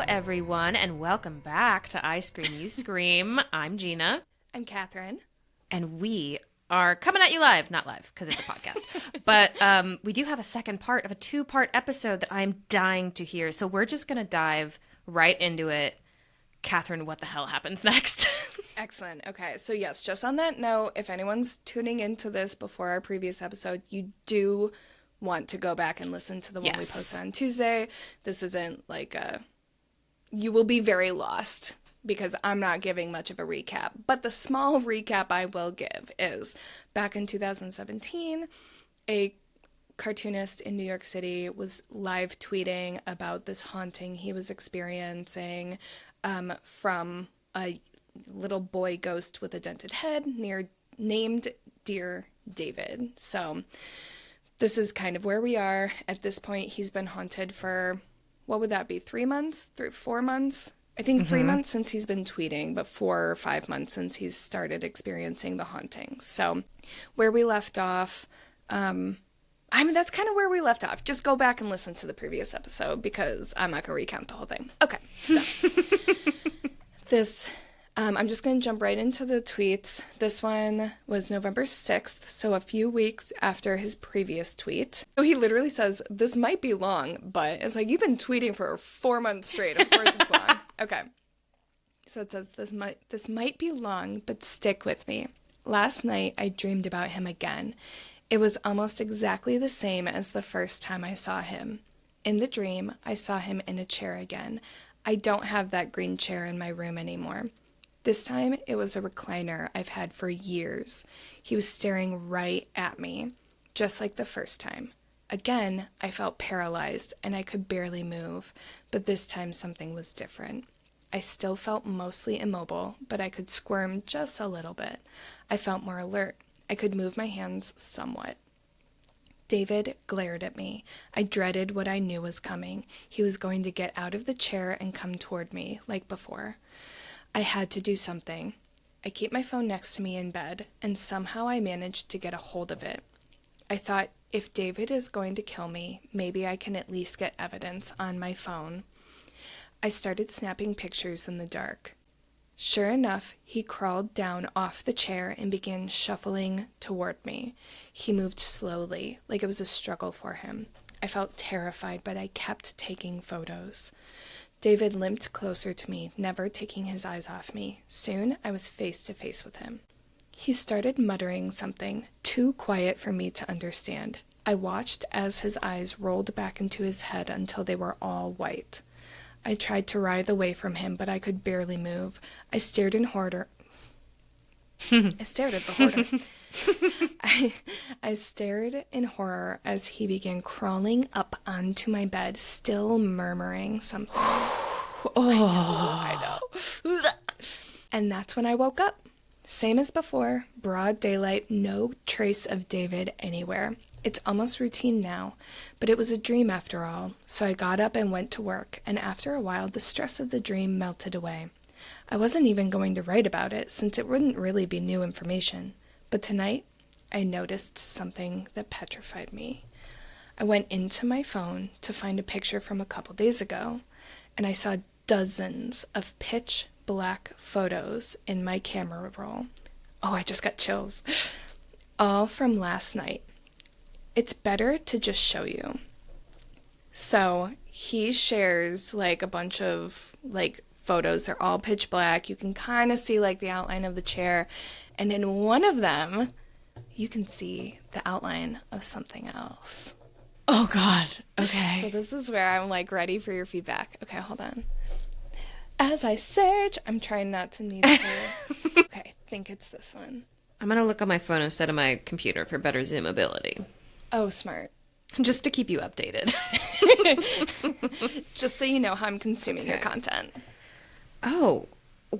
everyone, and welcome back to I Scream, You Scream. I'm Gina. I'm Kathryn. And we are coming at you live. Not live, because it's a podcast. But we do have a second part of a two-part episode that I'm dying to hear. So we're just going to dive right into it. Kathryn, what the hell happens next? Excellent. Okay, so yes, just on that note, if anyone's tuning into this before our previous episode, you do want to go back and listen to the one we posted on Tuesday. This isn't like you will be very lost because I'm not giving much of a recap. But the small recap I will give is back in 2017, a cartoonist in New York City was live tweeting about this haunting he was experiencing from a little boy ghost with a dented head named Dear David. So this is kind of where we are at this point. He's been haunted for, what would that be, 3 months? 4 months? I think 3 months since he's been tweeting, but 4 or 5 months since he's started experiencing the haunting. So where we left off, that's kind of where we left off. Just go back and listen to the previous episode because I'm not going to recount the whole thing. Okay, so I'm just going to jump right into the tweets. This one was November 6th, so a few weeks after his previous tweet. So he literally says, this might be long, but it's like, you've been tweeting for 4 months straight. Of course it's long. Okay. So it says, this might be long, but stick with me. Last night, I dreamed about him again. It was almost exactly the same as the first time I saw him. In the dream, I saw him in a chair again. I don't have that green chair in my room anymore. This time, it was a recliner I've had for years. He was staring right at me, just like the first time. Again, I felt paralyzed and I could barely move, but this time something was different. I still felt mostly immobile, but I could squirm just a little bit. I felt more alert. I could move my hands somewhat. David glared at me. I dreaded what I knew was coming. He was going to get out of the chair and come toward me, like before. I had to do something. I keep my phone next to me in bed, and somehow I managed to get a hold of it. I thought, if David is going to kill me, maybe I can at least get evidence on my phone. I started snapping pictures in the dark. Sure enough, he crawled down off the chair and began shuffling toward me. He moved slowly, like it was a struggle for him. I felt terrified, but I kept taking photos. David limped closer to me, never taking his eyes off me. Soon, I was face to face with him. He started muttering something, too quiet for me to understand. I watched as his eyes rolled back into his head until they were all white. I tried to writhe away from him, but I could barely move. I stared in horror. I stared at the hoarder. I stared in horror as he began crawling up onto my bed, still murmuring something. I know. And that's when I woke up. Same as before, broad daylight, no trace of David anywhere. It's almost routine now, but it was a dream after all, so I got up and went to work, and after a while the stress of the dream melted away. I wasn't even going to write about it, since it wouldn't really be new information. But tonight, I noticed something that petrified me. I went into my phone to find a picture from a couple days ago, and I saw dozens of pitch black photos in my camera roll. Oh, I just got chills. All from last night. It's better to just show you. So he shares like a bunch of like photos. They're all pitch black. You can kind of see like the outline of the chair. And in one of them, you can see the outline of something else. Oh, God. Okay. So this is where I'm like ready for your feedback. Okay, hold on. As I search, I'm trying not to need to. Okay, I think it's this one. I'm going to look on my phone instead of my computer for better zoomability. Oh, smart. Just to keep you updated. Just so you know how I'm consuming your content. Oh,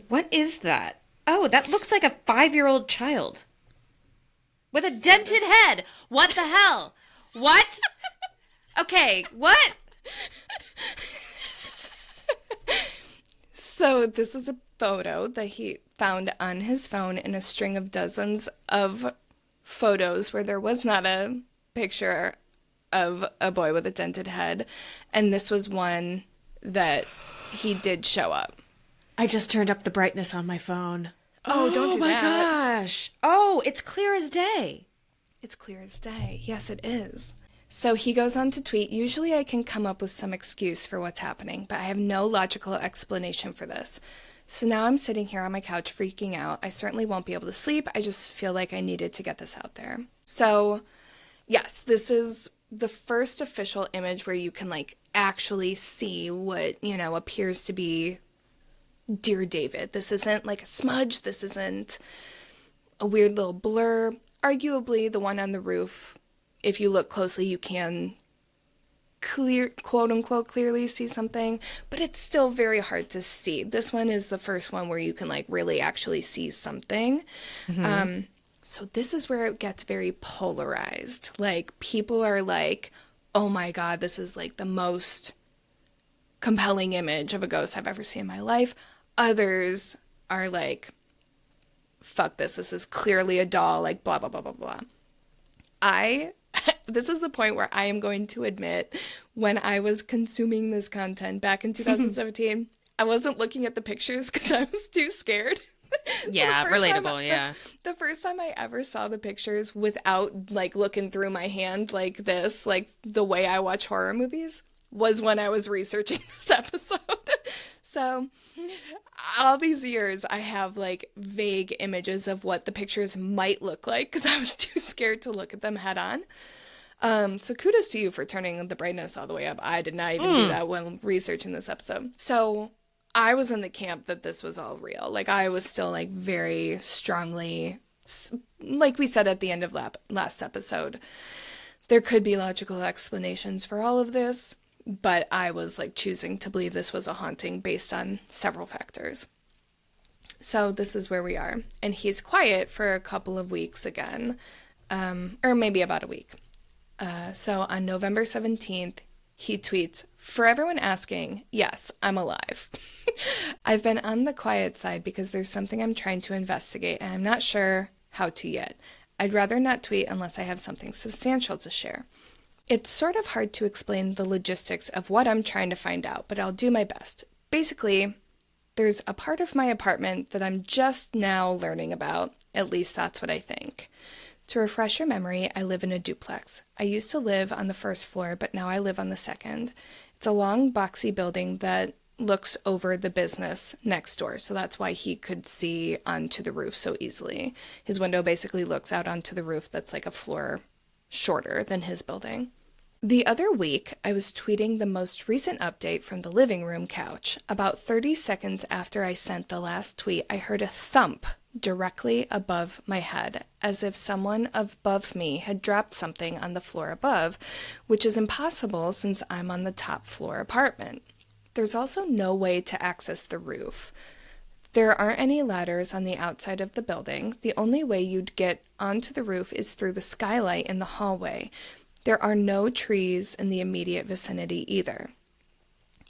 what is that? Oh, that looks like a 5-year-old child. With a dented head. What the hell? What? Okay, what? So this is a photo that he found on his phone in a string of dozens of photos where there was not a picture of a boy with a dented head. And this was one that he did show up. I just turned up the brightness on my phone. Oh, don't do that. Oh my gosh. Oh, it's clear as day. It's clear as day. Yes, it is. So he goes on to tweet, usually I can come up with some excuse for what's happening, but I have no logical explanation for this. So now I'm sitting here on my couch freaking out. I certainly won't be able to sleep. I just feel like I needed to get this out there. So, yes, this is the first official image where you can, like, actually see what, you know, appears to be Dear David. This isn't like a smudge. This isn't a weird little blur. Arguably, the one on the roof, if you look closely, you can quote unquote clearly see something, but it's still very hard to see. This one is the first one where you can like really actually see something. So this is where it gets very polarized. Like, people are like, oh my god, this is like the most compelling image of a ghost I've ever seen in my life. Others are like, fuck this is clearly a doll, like blah blah blah blah blah. This is the point where I am going to admit, when I was consuming this content back in 2017, I wasn't looking at the pictures because I was too scared. Yeah, relatable, yeah. The first time I ever saw the pictures without, like, looking through my hand like this, like the way I watch horror movies, was when I was researching this episode. So, all these years, I have, like, vague images of what the pictures might look like because I was too scared to look at them head on. So kudos to you for turning the brightness all the way up. I did not even do that when researching this episode. So I was in the camp that this was all real. Like, I was still, like, very strongly, like we said at the end of last episode, there could be logical explanations for all of this, but I was, like, choosing to believe this was a haunting based on several factors. So this is where we are. And he's quiet for a couple of weeks again, or maybe about a week. So on November 17th, he tweets, "For everyone asking, yes, I'm alive. I've been on the quiet side because there's something I'm trying to investigate and I'm not sure how to yet. I'd rather not tweet unless I have something substantial to share. It's sort of hard to explain the logistics of what I'm trying to find out, but I'll do my best. Basically, there's a part of my apartment that I'm just now learning about. At least that's what I think. To refresh your memory, I live in a duplex. I used to live on the first floor, but now I live on the second. It's a long, boxy building that looks over the business next door, so that's why he could see onto the roof so easily. His window basically looks out onto the roof that's like a floor shorter than his building. The other week, I was tweeting the most recent update from the living room couch. About 30 seconds after I sent the last tweet, I heard a thump directly above my head, as if someone above me had dropped something on the floor above, which is impossible since I'm on the top floor apartment. There's also no way to access the roof. There aren't any ladders on the outside of the building. The only way you'd get onto the roof is through the skylight in the hallway. There are no trees in the immediate vicinity either.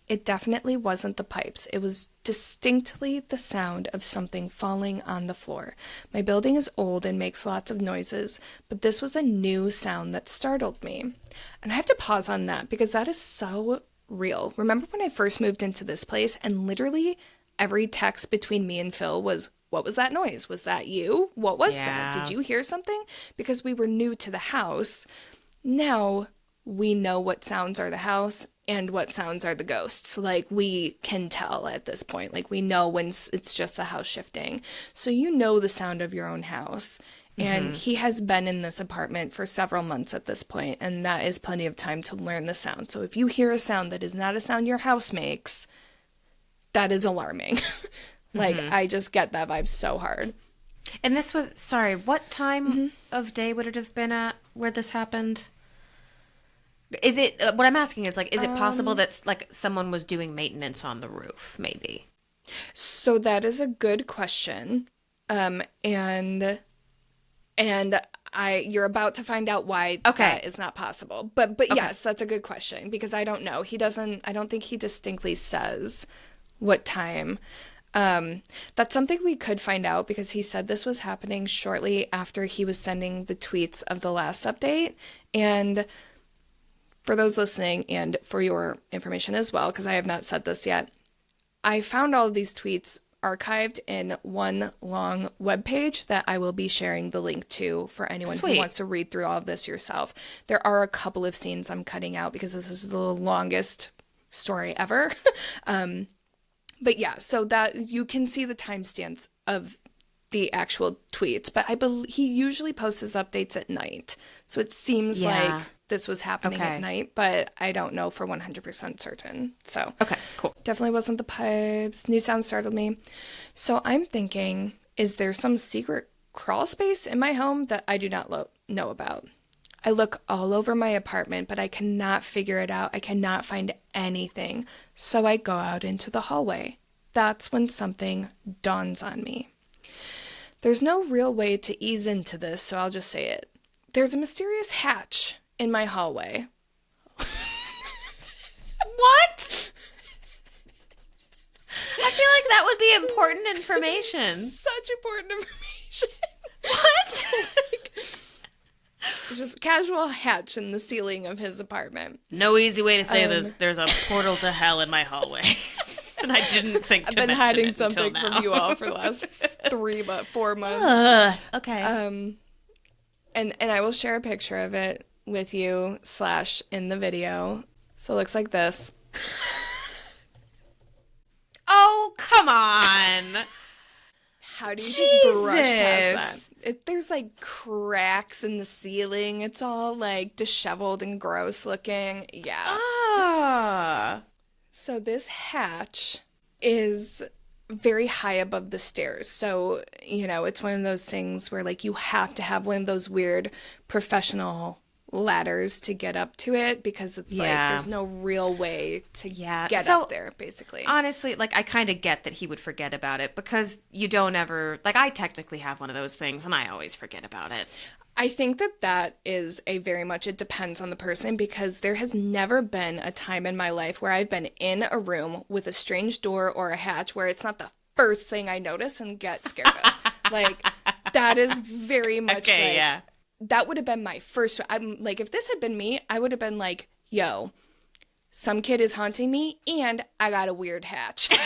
It definitely wasn't the pipes. It was distinctly the sound of something falling on the floor. My building is old and makes lots of noises, but this was a new sound that startled me. And I have to pause on that because that is so real. Remember when I first moved into this place and literally every text between me and Phil was, "What was that noise? Was that you? What was that? Did you hear something?" Because we were new to the house. Now we know what sounds are the house and what sounds are the ghosts. Like, we can tell at this point. Like, we know when it's just the house shifting. So you know the sound of your own house. And he has been in this apartment for several months at this point, and that is plenty of time to learn the sound. So if you hear a sound that is not a sound your house makes, that is alarming. Like, I just get that vibe so hard. And this was, sorry, what time of day would it have been at where this happened? Is it, what I'm asking is, like, is it possible that, like, someone was doing maintenance on the roof, maybe? So that is a good question. You're about to find out why that is not possible. But yes, that's a good question because I don't know. I don't think he distinctly says what time. That's something we could find out because he said this was happening shortly after he was sending the tweets of the last update. And for those listening and for your information as well, because I have not said this yet, I found all of these tweets archived in one long webpage that I will be sharing the link to for anyone who wants to read through all of this yourself. There are a couple of scenes I'm cutting out because this is the longest story ever. But yeah, so that you can see the timestamps of the actual tweets, but I believe he usually posts his updates at night. So it seems like this was happening at night, but I don't know for 100% certain. So okay, cool. Definitely wasn't the pipes. New sound startled me. So I'm thinking, is there some secret crawl space in my home that I do not know about? I look all over my apartment, but I cannot figure it out. I cannot find anything. So I go out into the hallway. That's when something dawns on me. There's no real way to ease into this, so I'll just say it. There's a mysterious hatch in my hallway. What? I feel like that would be important information. Such important information. What? There's just a casual hatch in the ceiling of his apartment. No easy way to say this. There's a portal to hell in my hallway. And I didn't think to mention it. I've been hiding something from you all for the last 4 months. Okay. And I will share a picture of it with you / in the video. So it looks like this. Oh, come on. How do you just brush past that? There's like cracks in the ceiling. It's all like disheveled and gross looking. Yeah. Ah. So this hatch is very high above the stairs. So, it's one of those things where like you have to have one of those weird professional ladders to get up to it because it's like there's no real way to get up there, basically. Honestly, like I kind of get that he would forget about it because you don't ever, like I technically have one of those things and I always forget about it. I think that is a very much, it depends on the person because there has never been a time in my life where I've been in a room with a strange door or a hatch where it's not the first thing I notice and get scared of. Like, that is very much that would have been my first. I'm like, if this had been me, I would have been like, yo, some kid is haunting me and I got a weird hatch. And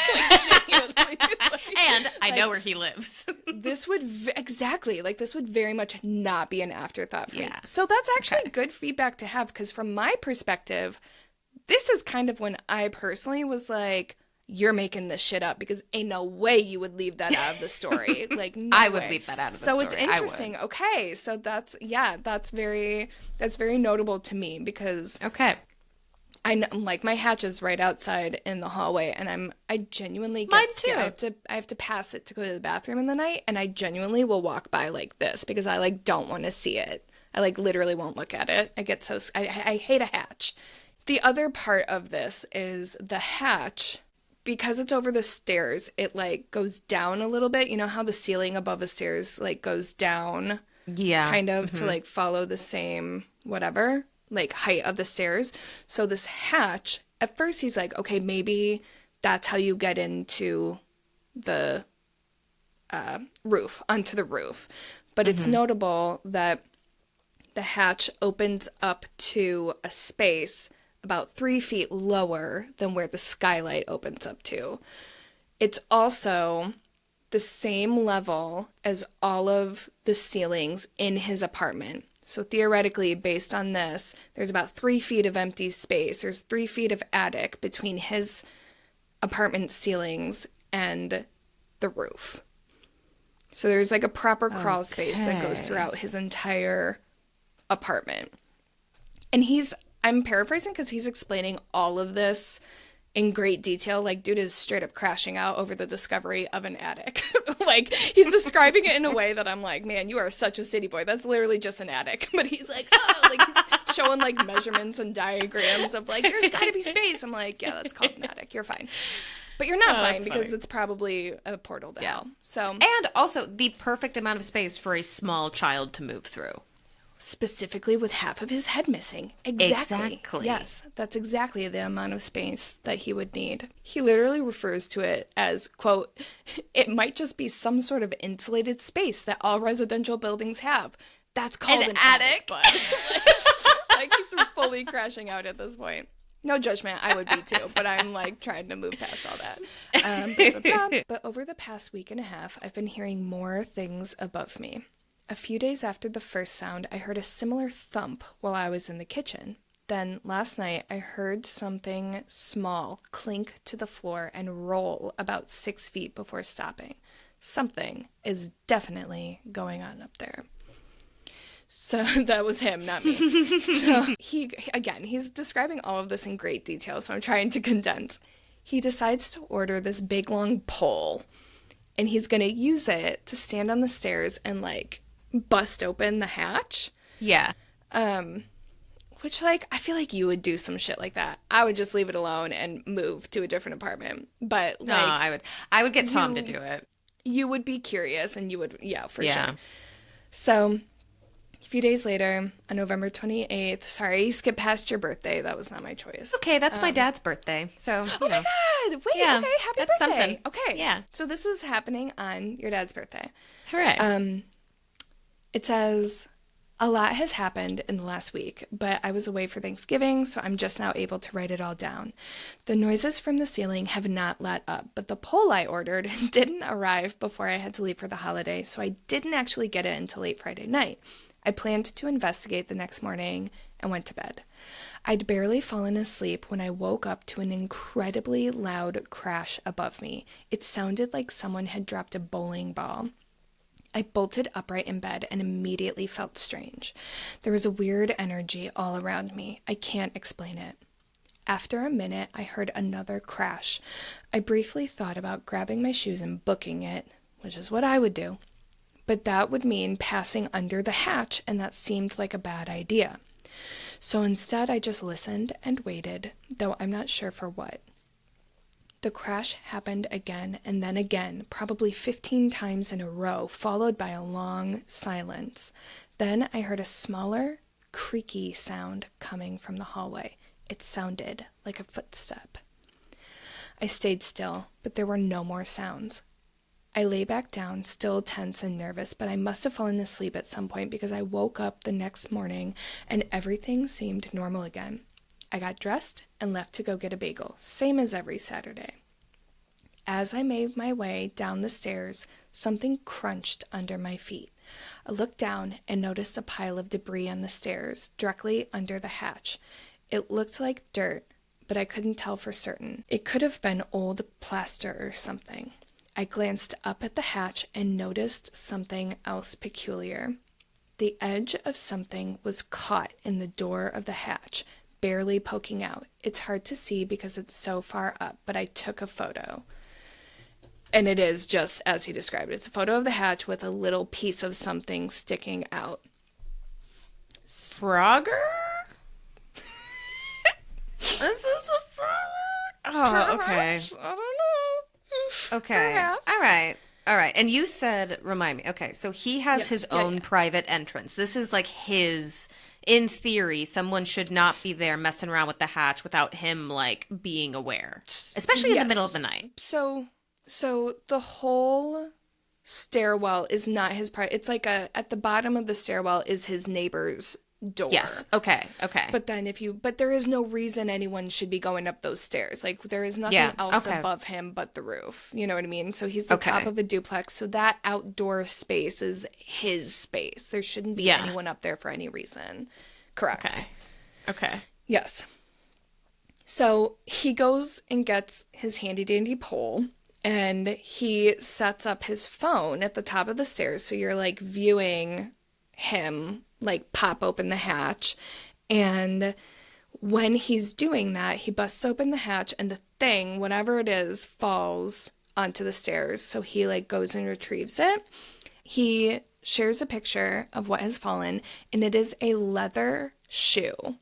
I know where he lives. This would this would very much not be an afterthought for me. So that's actually good feedback to have because from my perspective, this is kind of when I personally was like, you're making this shit up because ain't no way you would leave that out of the story. Like, no I way. would leave that out of the story. So it's interesting. Okay. So that's very notable to me because I know, like my hatch is right outside in the hallway and I genuinely get scared. I have to pass it to go to the bathroom in the night and I genuinely will walk by like this because I like don't want to see it. I like literally won't look at it. I get I hate a hatch. The other part of this is the hatch. Because it's over the stairs, it like goes down a little bit. You know how the ceiling above the stairs like goes down? Yeah. Kind of to like follow the same whatever, like height of the stairs. So this hatch, at first he's like, okay, maybe that's how you get into the roof, onto the roof. But it's notable that the hatch opens up to a space about 3 feet lower than where the skylight opens up to. It's also the same level as all of the ceilings in his apartment. So theoretically, based on this, there's about 3 feet of empty space. There's 3 feet of attic between his apartment ceilings and the roof. So there's like a proper crawl space that goes throughout his entire apartment. And I'm paraphrasing because he's explaining all of this in great detail. Like, dude is straight up crashing out over the discovery of an attic. Like, he's describing it in a way that I'm like, man, you are such a city boy. That's literally just an attic. But he's like, oh, like he's showing like measurements and diagrams of like, there's got to be space. I'm like, yeah, that's called an attic. You're fine. But you're not fine because it's probably a portal to hell. So, and also the perfect amount of space for a small child to move through. Specifically with half of his head missing. Exactly. Yes, that's exactly the amount of space that he would need. He literally refers to it as, quote, it might just be some sort of insulated space that all residential buildings have. That's called an attic. Like he's fully crashing out at this point. No judgment, I would be too, but I'm like trying to move past all that. Blah, blah, blah. But over the past week and a half, I've been hearing more things above me. A few days after the first sound, I heard a similar thump while I was in the kitchen. Then last night, I heard something small clink to the floor and roll about 6 feet before stopping. Something is definitely going on up there. So that was him, not me. So he's describing all of this in great detail, so I'm trying to condense. He decides to order this big long pole, and he's going to use it to stand on the stairs and like bust open the hatch. Yeah. Which, like, I feel like you would do some shit like that. I would just leave it alone and move to a different apartment. But, like... No, I would get Tom to do it. You would be curious, and you would... Yeah, for sure. So, a few days later, on November 28th... Sorry, you skipped past your birthday. That was not my choice. Okay, that's my dad's birthday. So, oh, my God! Wait, yeah, okay, happy birthday. Something. Okay. Yeah. So, this was happening on your dad's birthday. Hooray. It says... A lot has happened in the last week, but I was away for Thanksgiving, so I'm just now able to write it all down. The noises from the ceiling have not let up, but the pole I ordered didn't arrive before I had to leave for the holiday, so I didn't actually get it until late Friday night. I planned to investigate the next morning and went to bed. I'd barely fallen asleep when I woke up to an incredibly loud crash above me. It sounded like someone had dropped a bowling ball. I bolted upright in bed and immediately felt strange. There was a weird energy all around me. I can't explain it. After a minute, I heard another crash. I briefly thought about grabbing my shoes and booking it, which is what I would do. But that would mean passing under the hatch, and that seemed like a bad idea. So instead, I just listened and waited, though I'm not sure for what. The crash happened again and then again, probably 15 times in a row, followed by a long silence. Then I heard a smaller, creaky sound coming from the hallway. It sounded like a footstep. I stayed still, but there were no more sounds. I lay back down, still tense and nervous, but I must have fallen asleep at some point because I woke up the next morning and everything seemed normal again. I got dressed and left to go get a bagel, same as every Saturday. As I made my way down the stairs, something crunched under my feet. I looked down and noticed a pile of debris on the stairs, directly under the hatch. It looked like dirt, but I couldn't tell for certain. It could have been old plaster or something. I glanced up at the hatch and noticed something else peculiar. The edge of something was caught in the door of the hatch, barely poking out. It's hard to see because it's so far up, but I took a photo. And it is just as he described it. It's a photo of the hatch with a little piece of something sticking out. Frogger? Is this a frogger? Oh, okay. I don't know. Okay. Perhaps. All right. And you said, remind me. Okay, so he has his own private entrance. This is like his... In theory, someone should not be there messing around with the hatch without him, like, being aware. Especially in the middle of the night. So the whole stairwell is not his part. It's like at the bottom of the stairwell is his neighbor's door. Yes. Okay. But then but there is no reason anyone should be going up those stairs. Like, there is nothing else above him but the roof. You know what I mean? So he's the top of a duplex. So that outdoor space is his space. There shouldn't be anyone up there for any reason. Correct. Okay. Yes. So he goes and gets his handy dandy pole and he sets up his phone at the top of the stairs. So you're like viewing him like pop open the hatch, and when he's doing that, he busts open the hatch and the thing, whatever it is, falls onto the stairs. So he like goes and retrieves it. He shares a picture of what has fallen, and it is a leather shoe.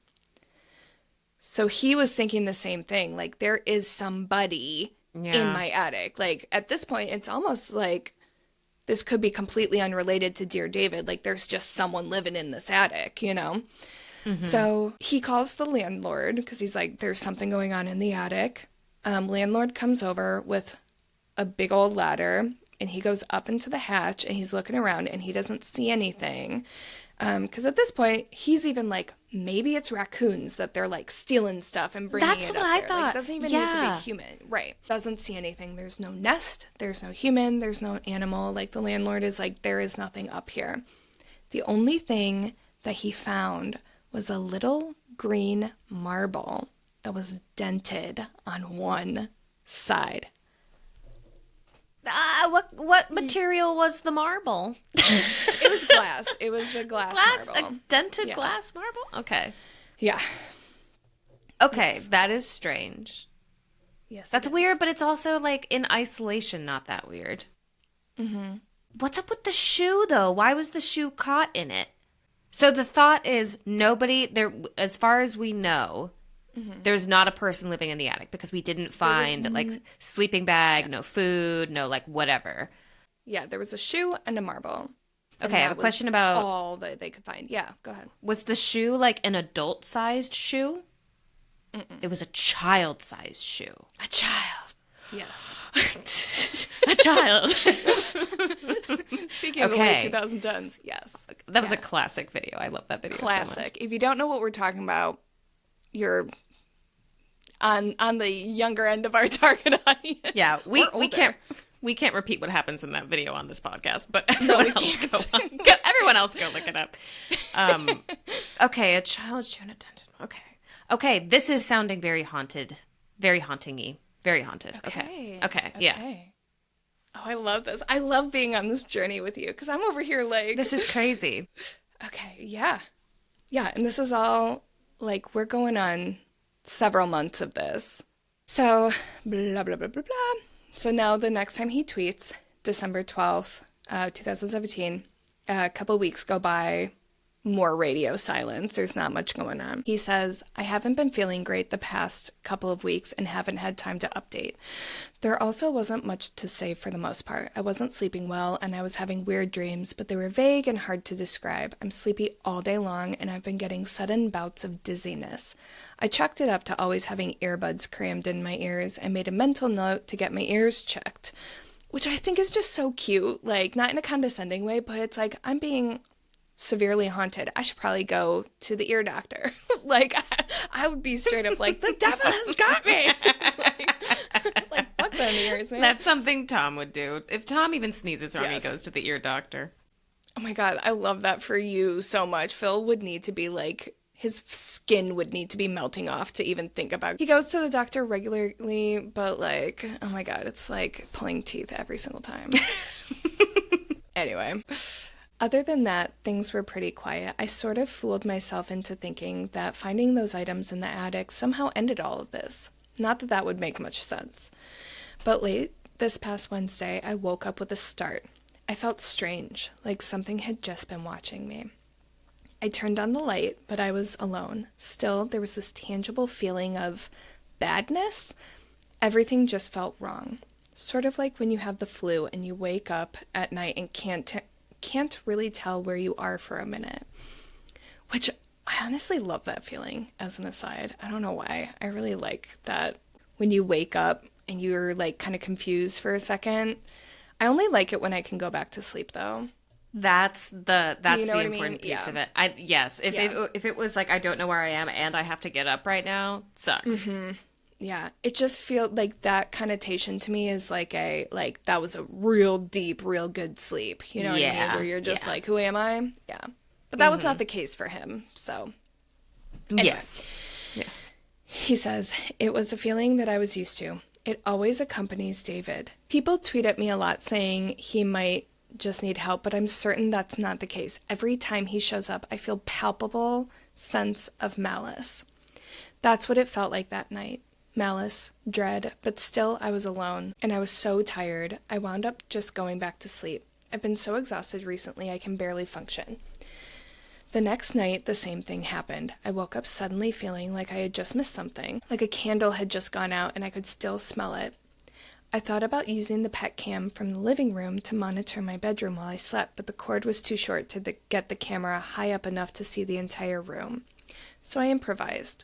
So he was thinking the same thing, like there is somebody in my attic. Like at this point, it's almost like this could be completely unrelated to Dear David. Like, there's just someone living in this attic, you know? Mm-hmm. So he calls the landlord because he's like, there's something going on in the attic. Landlord comes over with a big old ladder, and he goes up into the hatch, and he's looking around, and he doesn't see anything. Because at this point, he's even like, maybe it's raccoons that they're like stealing stuff and bringing That's it what up I there. thought. Like, doesn't even need to be human. Right. Doesn't see anything. There's no nest. There's no human. There's no animal. Like, the landlord is like, there is nothing up here. The only thing that he found was a little green marble that was dented on one side. What material was the marble? It was glass. It was a glass marble. A dented glass marble? Okay. Yeah. Okay, Yes. that is strange. Yes. That's weird, but it's also like in isolation not that weird. Mm-hmm. What's up with the shoe though? Why was the shoe caught in it? So the thought is nobody there, as far as we know, there's not a person living in the attic because we didn't find like sleeping bag, no food, no like whatever. Yeah, there was a shoe and a marble. Okay, I have a question about all that they could find. Yeah, go ahead. was the shoe like an adult-sized shoe? It was a child-sized shoe. A child. Yes. A child. Speaking of the late 2010s, yes. That was a classic video. I love that video so much. Classic. If you don't know what we're talking about, you're on the younger end of our target audience. Yeah, we older. we can't repeat what happens in that video on this podcast, but No, everyone we else can't. everyone else go look it up. Okay, a child shoe and a dented. Okay, this is sounding very haunted, very haunting-y, very haunted. Okay, yeah. Oh, I love this. I love being on this journey with you because I'm over here like... This is crazy. Okay, yeah. Yeah, and this is all, like, we're going on several months of this. So, blah, blah, blah, blah, blah. So now the next time he tweets, December 12th, 2017, a couple weeks go by, more radio silence. There's not much going on. He says, I haven't been feeling great the past couple of weeks and haven't had time to update. There also wasn't much to say for the most part. I wasn't sleeping well and I was having weird dreams, but they were vague and hard to describe. I'm sleepy all day long and I've been getting sudden bouts of dizziness. I chalked it up to always having earbuds crammed in my ears. I made a mental note to get my ears checked, which I think is just so cute. Like, not in a condescending way, but it's like, I'm being severely haunted. I should probably go to the ear doctor. Like, I would be straight up like, the devil has got me. like fuck them ears, man. That's something Tom would do. If Tom even sneezes wrong, he Yes. goes to the ear doctor. Oh my God, I love that for you so much. Phil would need to be like, his skin would need to be melting off to even think about. He goes to the doctor regularly, but like, oh my God, it's like pulling teeth every single time. Anyway. Other than that, things were pretty quiet. I sort of fooled myself into thinking that finding those items in the attic somehow ended all of this. Not that that would make much sense. But late this past Wednesday, I woke up with a start. I felt strange, like something had just been watching me. I turned on the light, but I was alone. Still, there was this tangible feeling of badness. Everything just felt wrong. Sort of like when you have the flu and you wake up at night and can't really tell where you are for a minute, which I honestly love that feeling. As an aside, I don't know why, I really like that when you wake up and you're like kind of confused for a second. I only like it when I can go back to sleep though. That's the important piece Yeah. of it. If it was like I don't know where I am and I have to get up right now, sucks. Yeah, it just feels like that connotation to me is like that was a real deep, real good sleep. You know what I mean? Where you're just like, who am I? Yeah. But that was not the case for him. So, anyway. Yes. He says, it was a feeling that I was used to. It always accompanies David. People tweet at me a lot saying he might just need help, but I'm certain that's not the case. Every time he shows up, I feel palpable sense of malice. That's what it felt like that night. Malice, dread, but still I was alone, and I was so tired, I wound up just going back to sleep. I've been so exhausted recently I can barely function. The next night, the same thing happened. I woke up suddenly feeling like I had just missed something, like a candle had just gone out and I could still smell it. I thought about using the pet cam from the living room to monitor my bedroom while I slept, but the cord was too short to get the camera high up enough to see the entire room. So I improvised.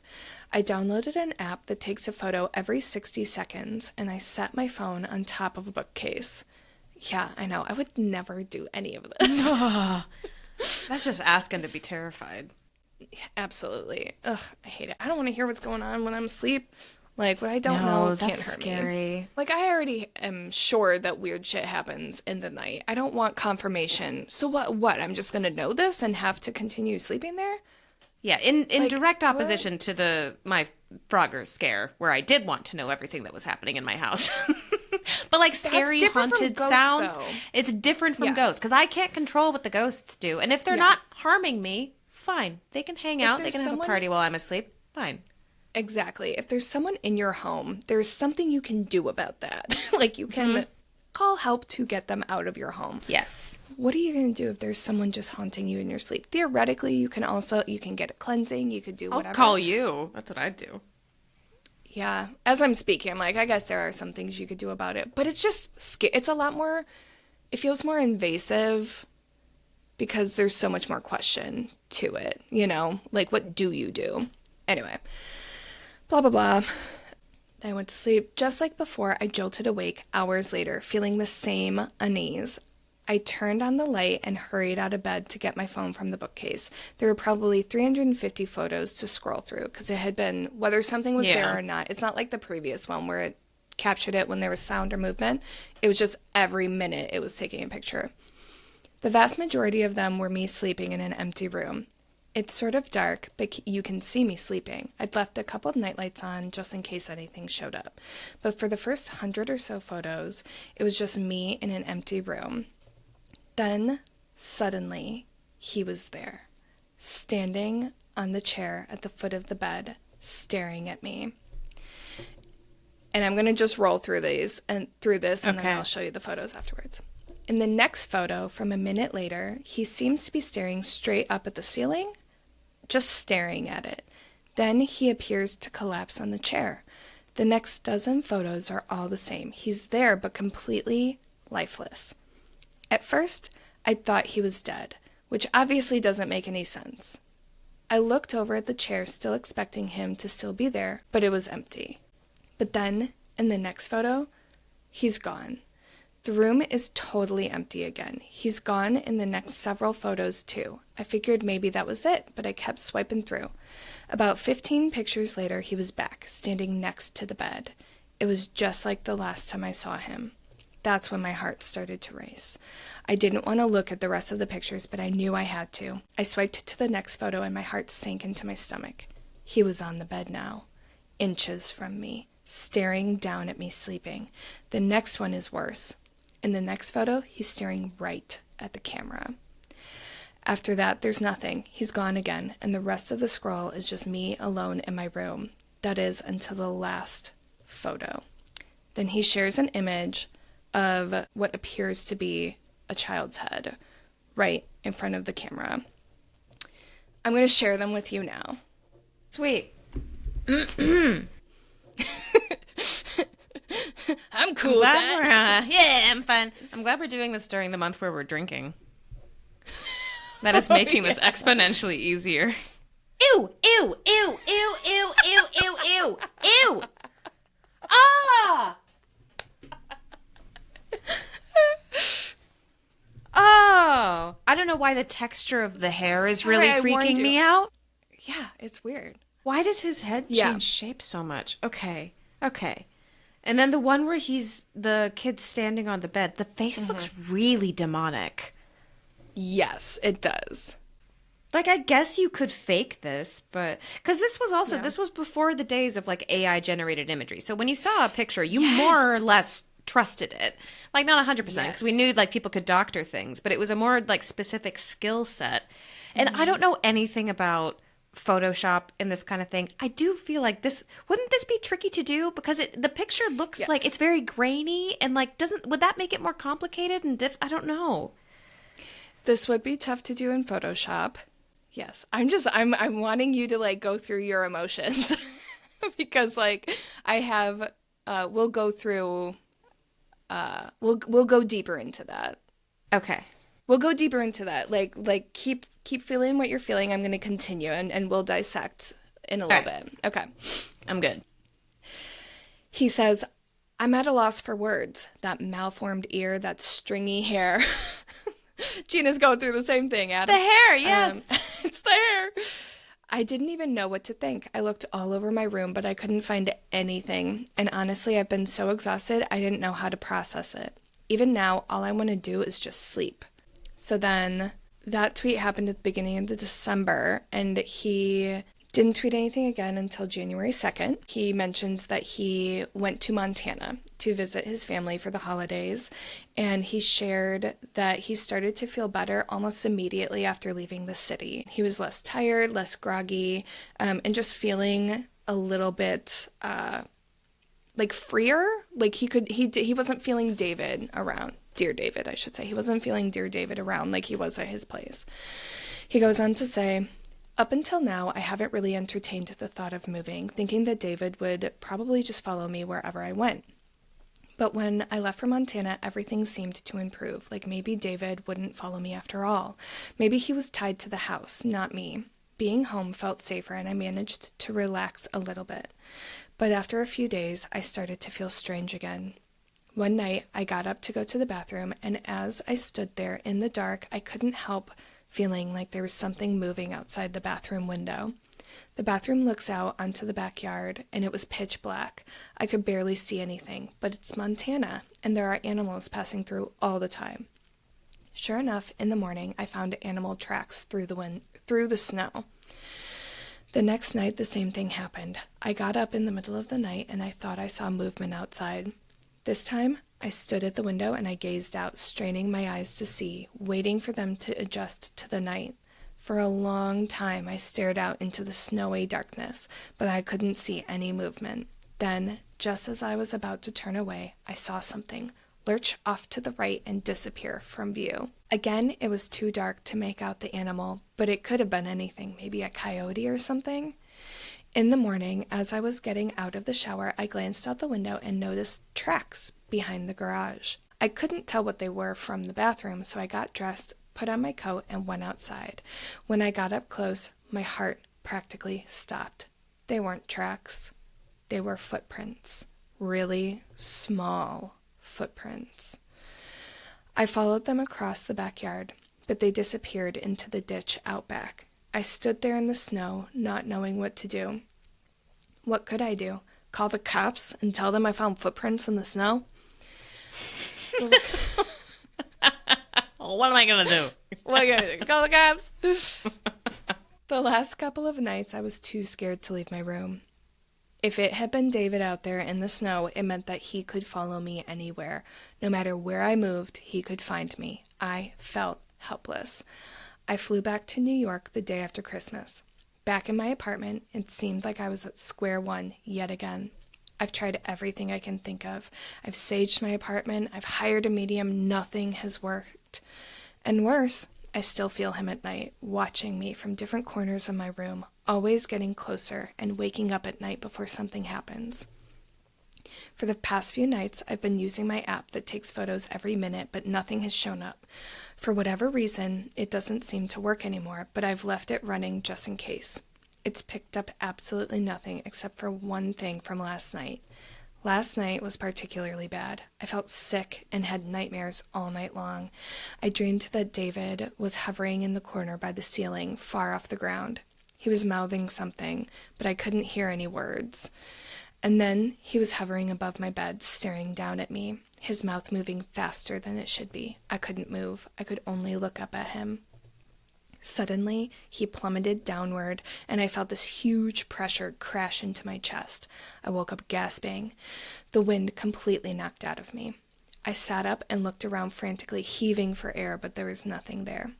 I downloaded an app that takes a photo every 60 seconds, and I set my phone on top of a bookcase. Yeah, I know. I would never do any of this. That's just asking to be terrified. Absolutely. Ugh, I hate it. I don't want to hear what's going on when I'm asleep. Like, what I don't know can't hurt scary. me. Like, I already am sure that weird shit happens in the night. I don't want confirmation. So what? I'm just going to know this and have to continue sleeping there? Yeah, in Like, direct opposition to my Frogger scare, where I did want to know everything that was happening in my house. But like scary haunted ghosts, sounds, though. it's different from ghosts because I can't control what the ghosts do. And if they're not harming me, fine. They can hang out, they can have a party while I'm asleep. Fine. Exactly. If there's someone in your home, there's something you can do about that. Like, you can call help to get them out of your home. Yes. What are you going to do if there's someone just haunting you in your sleep? Theoretically, you can get a cleansing. You could do whatever. I'll call you. That's what I'd do. Yeah. As I'm speaking, I'm like, I guess there are some things you could do about it. But it's just, it's a lot more, it feels more invasive because there's so much more question to it, you know? Like, what do you do? Anyway, blah, blah, blah. I went to sleep. Just like before, I jolted awake hours later, feeling the same unease. I turned on the light and hurried out of bed to get my phone from the bookcase. There were probably 350 photos to scroll through because it had been, whether something was there or not, it's not like the previous one where it captured it when there was sound or movement. It was just every minute it was taking a picture. The vast majority of them were me sleeping in an empty room. It's sort of dark, but you can see me sleeping. I'd left a couple of nightlights on just in case anything showed up. But for the first 100 or so photos, it was just me in an empty room. Then, suddenly, he was there, standing on the chair at the foot of the bed, staring at me. And I'm going to just roll through this, and then I'll show you the photos afterwards. In the next photo, from a minute later, he seems to be staring straight up at the ceiling, just staring at it. Then he appears to collapse on the chair. The next dozen photos are all the same. He's there, but completely lifeless. At first, I thought he was dead, which obviously doesn't make any sense. I looked over at the chair, still expecting him to still be there, but it was empty. But then, in the next photo, he's gone. The room is totally empty again. He's gone in the next several photos, too. I figured maybe that was it, but I kept swiping through. About 15 pictures later, he was back, standing next to the bed. It was just like the last time I saw him. That's when my heart started to race. I didn't want to look at the rest of the pictures, but I knew I had to. I swiped to the next photo and my heart sank into my stomach. He was on the bed now, inches from me, staring down at me sleeping. The next one is worse. In the next photo, he's staring right at the camera. After that, there's nothing. He's gone again, and the rest of the scroll is just me alone in my room. That is until the last photo. Then he shares an image of what appears to be a child's head right in front of the camera. I'm going to share them with you now. Sweet. I'm cool with that. Yeah, I'm fine. I'm glad we're doing this during the month where we're drinking. That is making this exponentially easier. Ew, ew, ew, ew, ew, ew, ew, ew, ew. Ah! Oh, I don't know why the texture of the hair is really freaking me out. Yeah, it's weird. Why does his head change shape so much? Okay. And then the one where he's the kid standing on the bed, the face looks really demonic. Yes, it does. Like, I guess you could fake this, but... Because this was also... This was before the days of, like, AI-generated imagery. So when you saw a picture, you more or less trusted it. Like, not 100%, because we knew, like, people could doctor things, but it was a more, like, specific skill set. And I don't know anything about Photoshop and this kind of thing. I do feel like wouldn't this be tricky to do? Because the picture looks like it's very grainy and, like, would that make it more complicated and I don't know. This would be tough to do in Photoshop. Yes, I'm wanting you to, like, go through your emotions because, like, I have, we'll go through, we'll go deeper into that. Okay. We'll go deeper into that. Like keep feeling what you're feeling. I'm going to continue and we'll dissect in a little bit. Okay. I'm good. He says, I'm at a loss for words. That malformed ear, that stringy hair. Gina's going through the same thing, Adam. The hair, yes. It's the hair. I didn't even know what to think. I looked all over my room, but I couldn't find anything. And honestly, I've been so exhausted, I didn't know how to process it. Even now, all I want to do is just sleep. So then that tweet happened at the beginning of December, and he didn't tweet anything again until January 2nd. He mentions that he went to Montana to visit his family for the holidays, and he shared that he started to feel better almost immediately after leaving the city. He was less tired, less groggy, and just feeling a little bit like freer. Like he wasn't feeling David around. Dear David, I should say. He wasn't feeling Dear David around like he was at his place. He goes on to say, up until now, I haven't really entertained the thought of moving, thinking that David would probably just follow me wherever I went. But when I left for Montana, everything seemed to improve, like maybe David wouldn't follow me after all. Maybe he was tied to the house, not me. Being home felt safer, and I managed to relax a little bit. But after a few days, I started to feel strange again. One night, I got up to go to the bathroom, and as I stood there in the dark, I couldn't help feeling like there was something moving outside the bathroom window. The bathroom looks out onto the backyard, and it was pitch black. I could barely see anything, but it's Montana, and there are animals passing through all the time. Sure enough, in the morning, I found animal tracks through the snow. The next night, the same thing happened. I got up in the middle of the night, and I thought I saw movement outside. This time, I stood at the window and I gazed out, straining my eyes to see, waiting for them to adjust to the night. For a long time, I stared out into the snowy darkness, but I couldn't see any movement. Then, just as I was about to turn away, I saw something lurch off to the right and disappear from view. Again, it was too dark to make out the animal, but it could have been anything, maybe a coyote or something. In the morning, as I was getting out of the shower, I glanced out the window and noticed tracks behind the garage. I couldn't tell what they were from the bathroom, so I got dressed, put on my coat, and went outside. When I got up close, my heart practically stopped. They weren't tracks. They were footprints. Really small footprints. I followed them across the backyard, but they disappeared into the ditch out back. I stood there in the snow, not knowing what to do. What could I do? Call the cops and tell them I found footprints in the snow? What am I going to do? What am I going to do? Call the cops? The last couple of nights, I was too scared to leave my room. If it had been David out there in the snow, it meant that he could follow me anywhere. No matter where I moved, he could find me. I felt helpless. I flew back to New York the day after Christmas. Back in my apartment, it seemed like I was at square one yet again. I've tried everything I can think of. I've saged my apartment. I've hired a medium. Nothing has worked. And worse, I still feel him at night, watching me from different corners of my room, always getting closer and waking up at night before something happens. For the past few nights, I've been using my app that takes photos every minute, but nothing has shown up. For whatever reason, it doesn't seem to work anymore, but I've left it running just in case. It's picked up absolutely nothing except for one thing from last night. Last night was particularly bad. I felt sick and had nightmares all night long. I dreamed that David was hovering in the corner by the ceiling, far off the ground. He was mouthing something, but I couldn't hear any words. And then he was hovering above my bed, staring down at me, his mouth moving faster than it should be. I couldn't move. I could only look up at him. Suddenly, he plummeted downward, and I felt this huge pressure crash into my chest. I woke up gasping. The wind completely knocked out of me. I sat up and looked around frantically, heaving for air, but there was nothing there.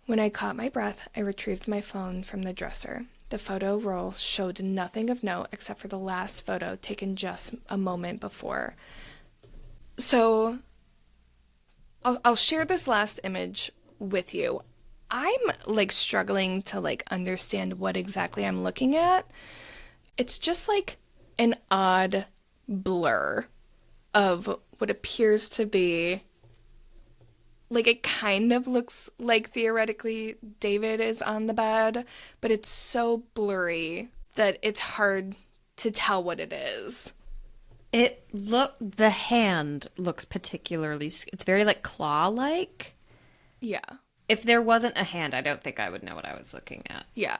When I caught my breath, I retrieved my phone from the dresser. The photo roll showed nothing of note except for the last photo taken just a moment before. So, I'll share this last image with you. I'm, struggling to, understand what exactly I'm looking at. It's just, an odd blur of what appears to be, it kind of looks like theoretically David is on the bed, but it's so blurry that it's hard to tell what it is. The hand looks particularly, it's very, claw-like. Yeah. If there wasn't a hand, I don't think I would know what I was looking at. Yeah.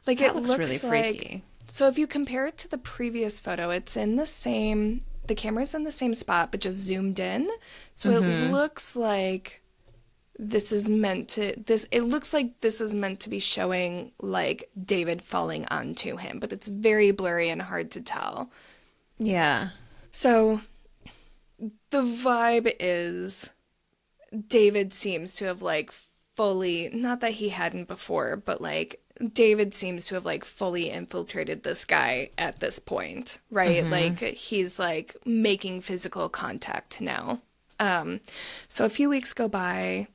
Like, That it looks looks really like... freaky. So if you compare it to the previous photo, it's in the same... The camera's in the same spot, but just zoomed in. So it looks like this is meant to... It looks like this is meant to be showing, like, David falling onto him. But it's very blurry and hard to tell. Yeah. So the vibe is David seems to have, like, fully... Not that he hadn't before, but, like... David seems to have, like, fully infiltrated this guy at this point, right? Like, he's, like, making physical contact now. So a few weeks go by,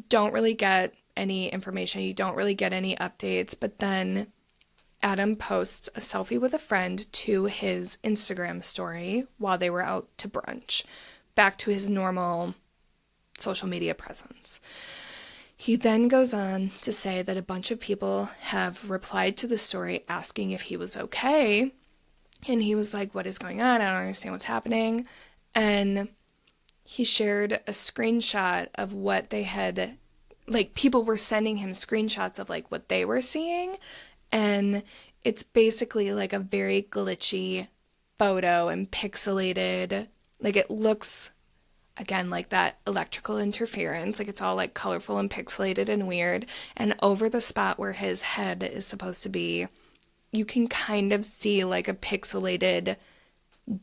don't really get any information, you don't really get any updates, but then Adam posts a selfie with a friend to his Instagram story while they were out to brunch, back to his normal social media presence. He then goes on to say that a bunch of people have replied to the story asking if he was okay. And he was like, what is going on? I don't understand what's happening. And he shared a screenshot of what they had, like, people were sending him screenshots of, like, what they were seeing. And it's basically, like, a very glitchy photo and pixelated. Like, it looks... Again, like that electrical interference, like it's all like colorful and pixelated and weird. And over the spot where his head is supposed to be, you can kind of see like a pixelated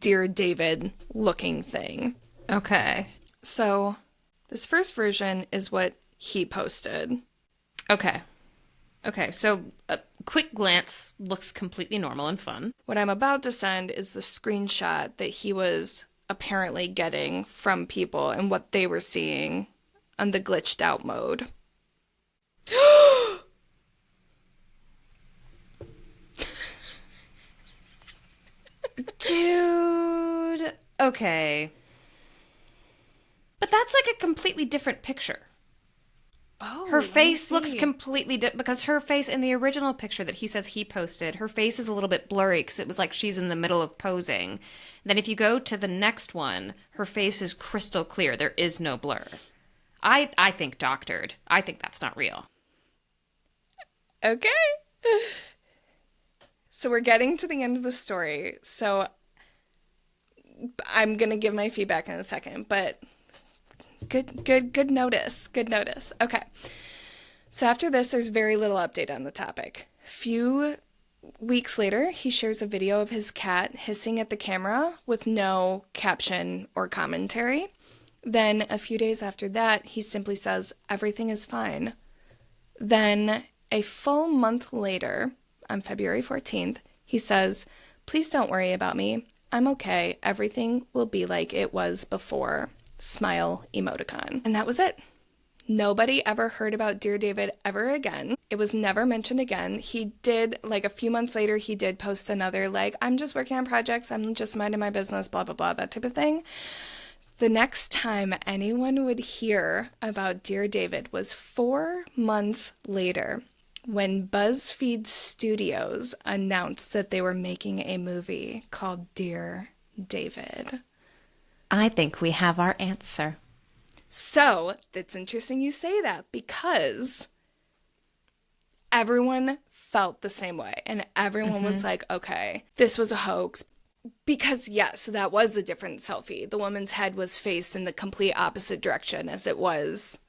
Dear David looking thing. Okay. So this first version is what he posted. Okay. So a quick glance looks completely normal and fun. What I'm about to send is the screenshot that he was apparently getting from people and what they were seeing on the glitched out mode. Dude. Okay. But that's like a completely different picture. Oh, her face looks completely different because her face in the original picture that he says he posted, her face is a little bit blurry because it was like she's in the middle of posing. Then if you go to the next one, her face is crystal clear. There is no blur. I think doctored. I think that's not real. Okay. So we're getting to the end of the story. So I'm going to give my feedback in a second, but good notice. Good notice. Okay. So after this, there's very little update on the topic. Few weeks later, he shares a video of his cat hissing at the camera with no caption or commentary. Then a few days after that, he simply says, everything is fine. Then a full month later, on February 14th, he says, please don't worry about me. I'm okay. Everything will be like it was before. Smile emoticon. And that was it. Nobody ever heard about Dear David ever again. It was never mentioned again. He did, like a few months later, he did post another, like, I'm just working on projects, I'm just minding my business, blah, blah, blah, that type of thing. The next time anyone would hear about Dear David was 4 months later when BuzzFeed Studios announced that they were making a movie called Dear David. I think we have our answer. So, it's interesting you say that because everyone felt the same way and everyone was like, okay, this was a hoax. Because yes, that was a different selfie. The woman's head was faced in the complete opposite direction as it was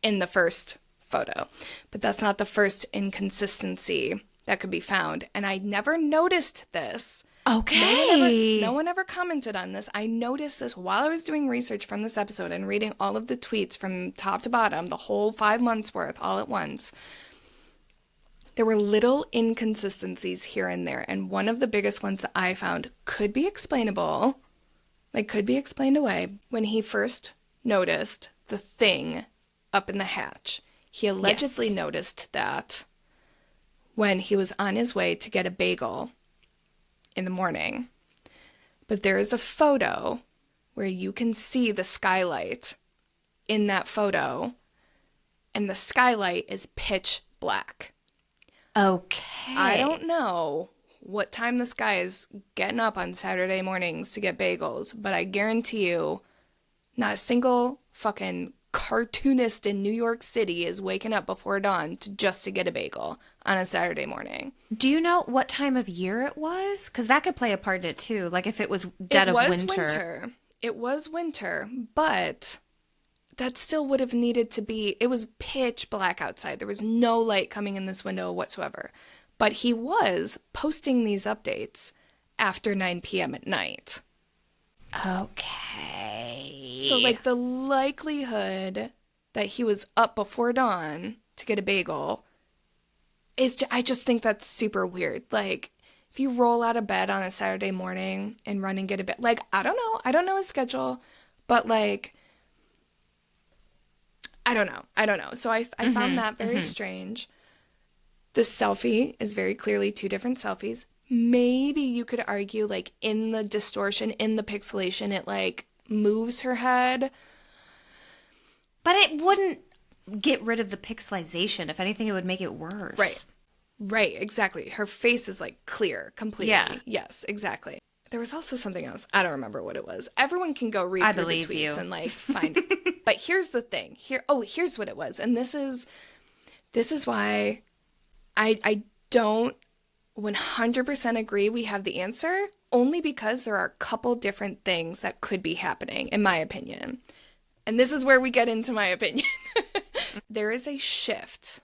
in the first photo. But that's not the first inconsistency that could be found. And I never noticed this. Okay. No one ever commented on this. I noticed this while I was doing research from this episode and reading all of the tweets from top to bottom, the whole 5 months worth all at once. There were little inconsistencies here and there, and one of the biggest ones that I found could be explainable, like could be explained away, when he first noticed the thing up in the hatch. He allegedly noticed that when he was on his way to get a bagel in the morning. But there is a photo where you can see the skylight in that photo, and the skylight is pitch black. Okay. I don't know what time this guy is getting up on Saturday mornings to get bagels, but I guarantee you not a single fucking cartoonist in New York City is waking up before dawn just to get a bagel on a Saturday morning. Do you know what time of year it was? Because that could play a part in it too. Like if it was dead of winter. It was winter, but that still would have needed to be, it was pitch black outside. There was no light coming in this window whatsoever. But he was posting these updates after 9 p.m. at night. Okay. So, like, the likelihood that he was up before dawn to get a bagel is, I just think that's super weird. Like, if you roll out of bed on a Saturday morning and run and get a bagel, like, I don't know his schedule, but, like, I don't know. So I found that very strange. The selfie is very clearly two different selfies. Maybe you could argue, like, in the distortion, in the pixelation, it, like, moves her head. But it wouldn't get rid of the pixelization. If anything, it would make it worse. Right, exactly. Her face is, like, clear completely. Yeah. Yes, exactly. There was also something else. I don't remember what it was. Everyone can go read through the tweets and, like, find it. But here's the thing. Here's what it was. And this is why I don't 100% agree we have the answer, only because there are a couple different things that could be happening, in my opinion. And this is where we get into my opinion. There is a shift,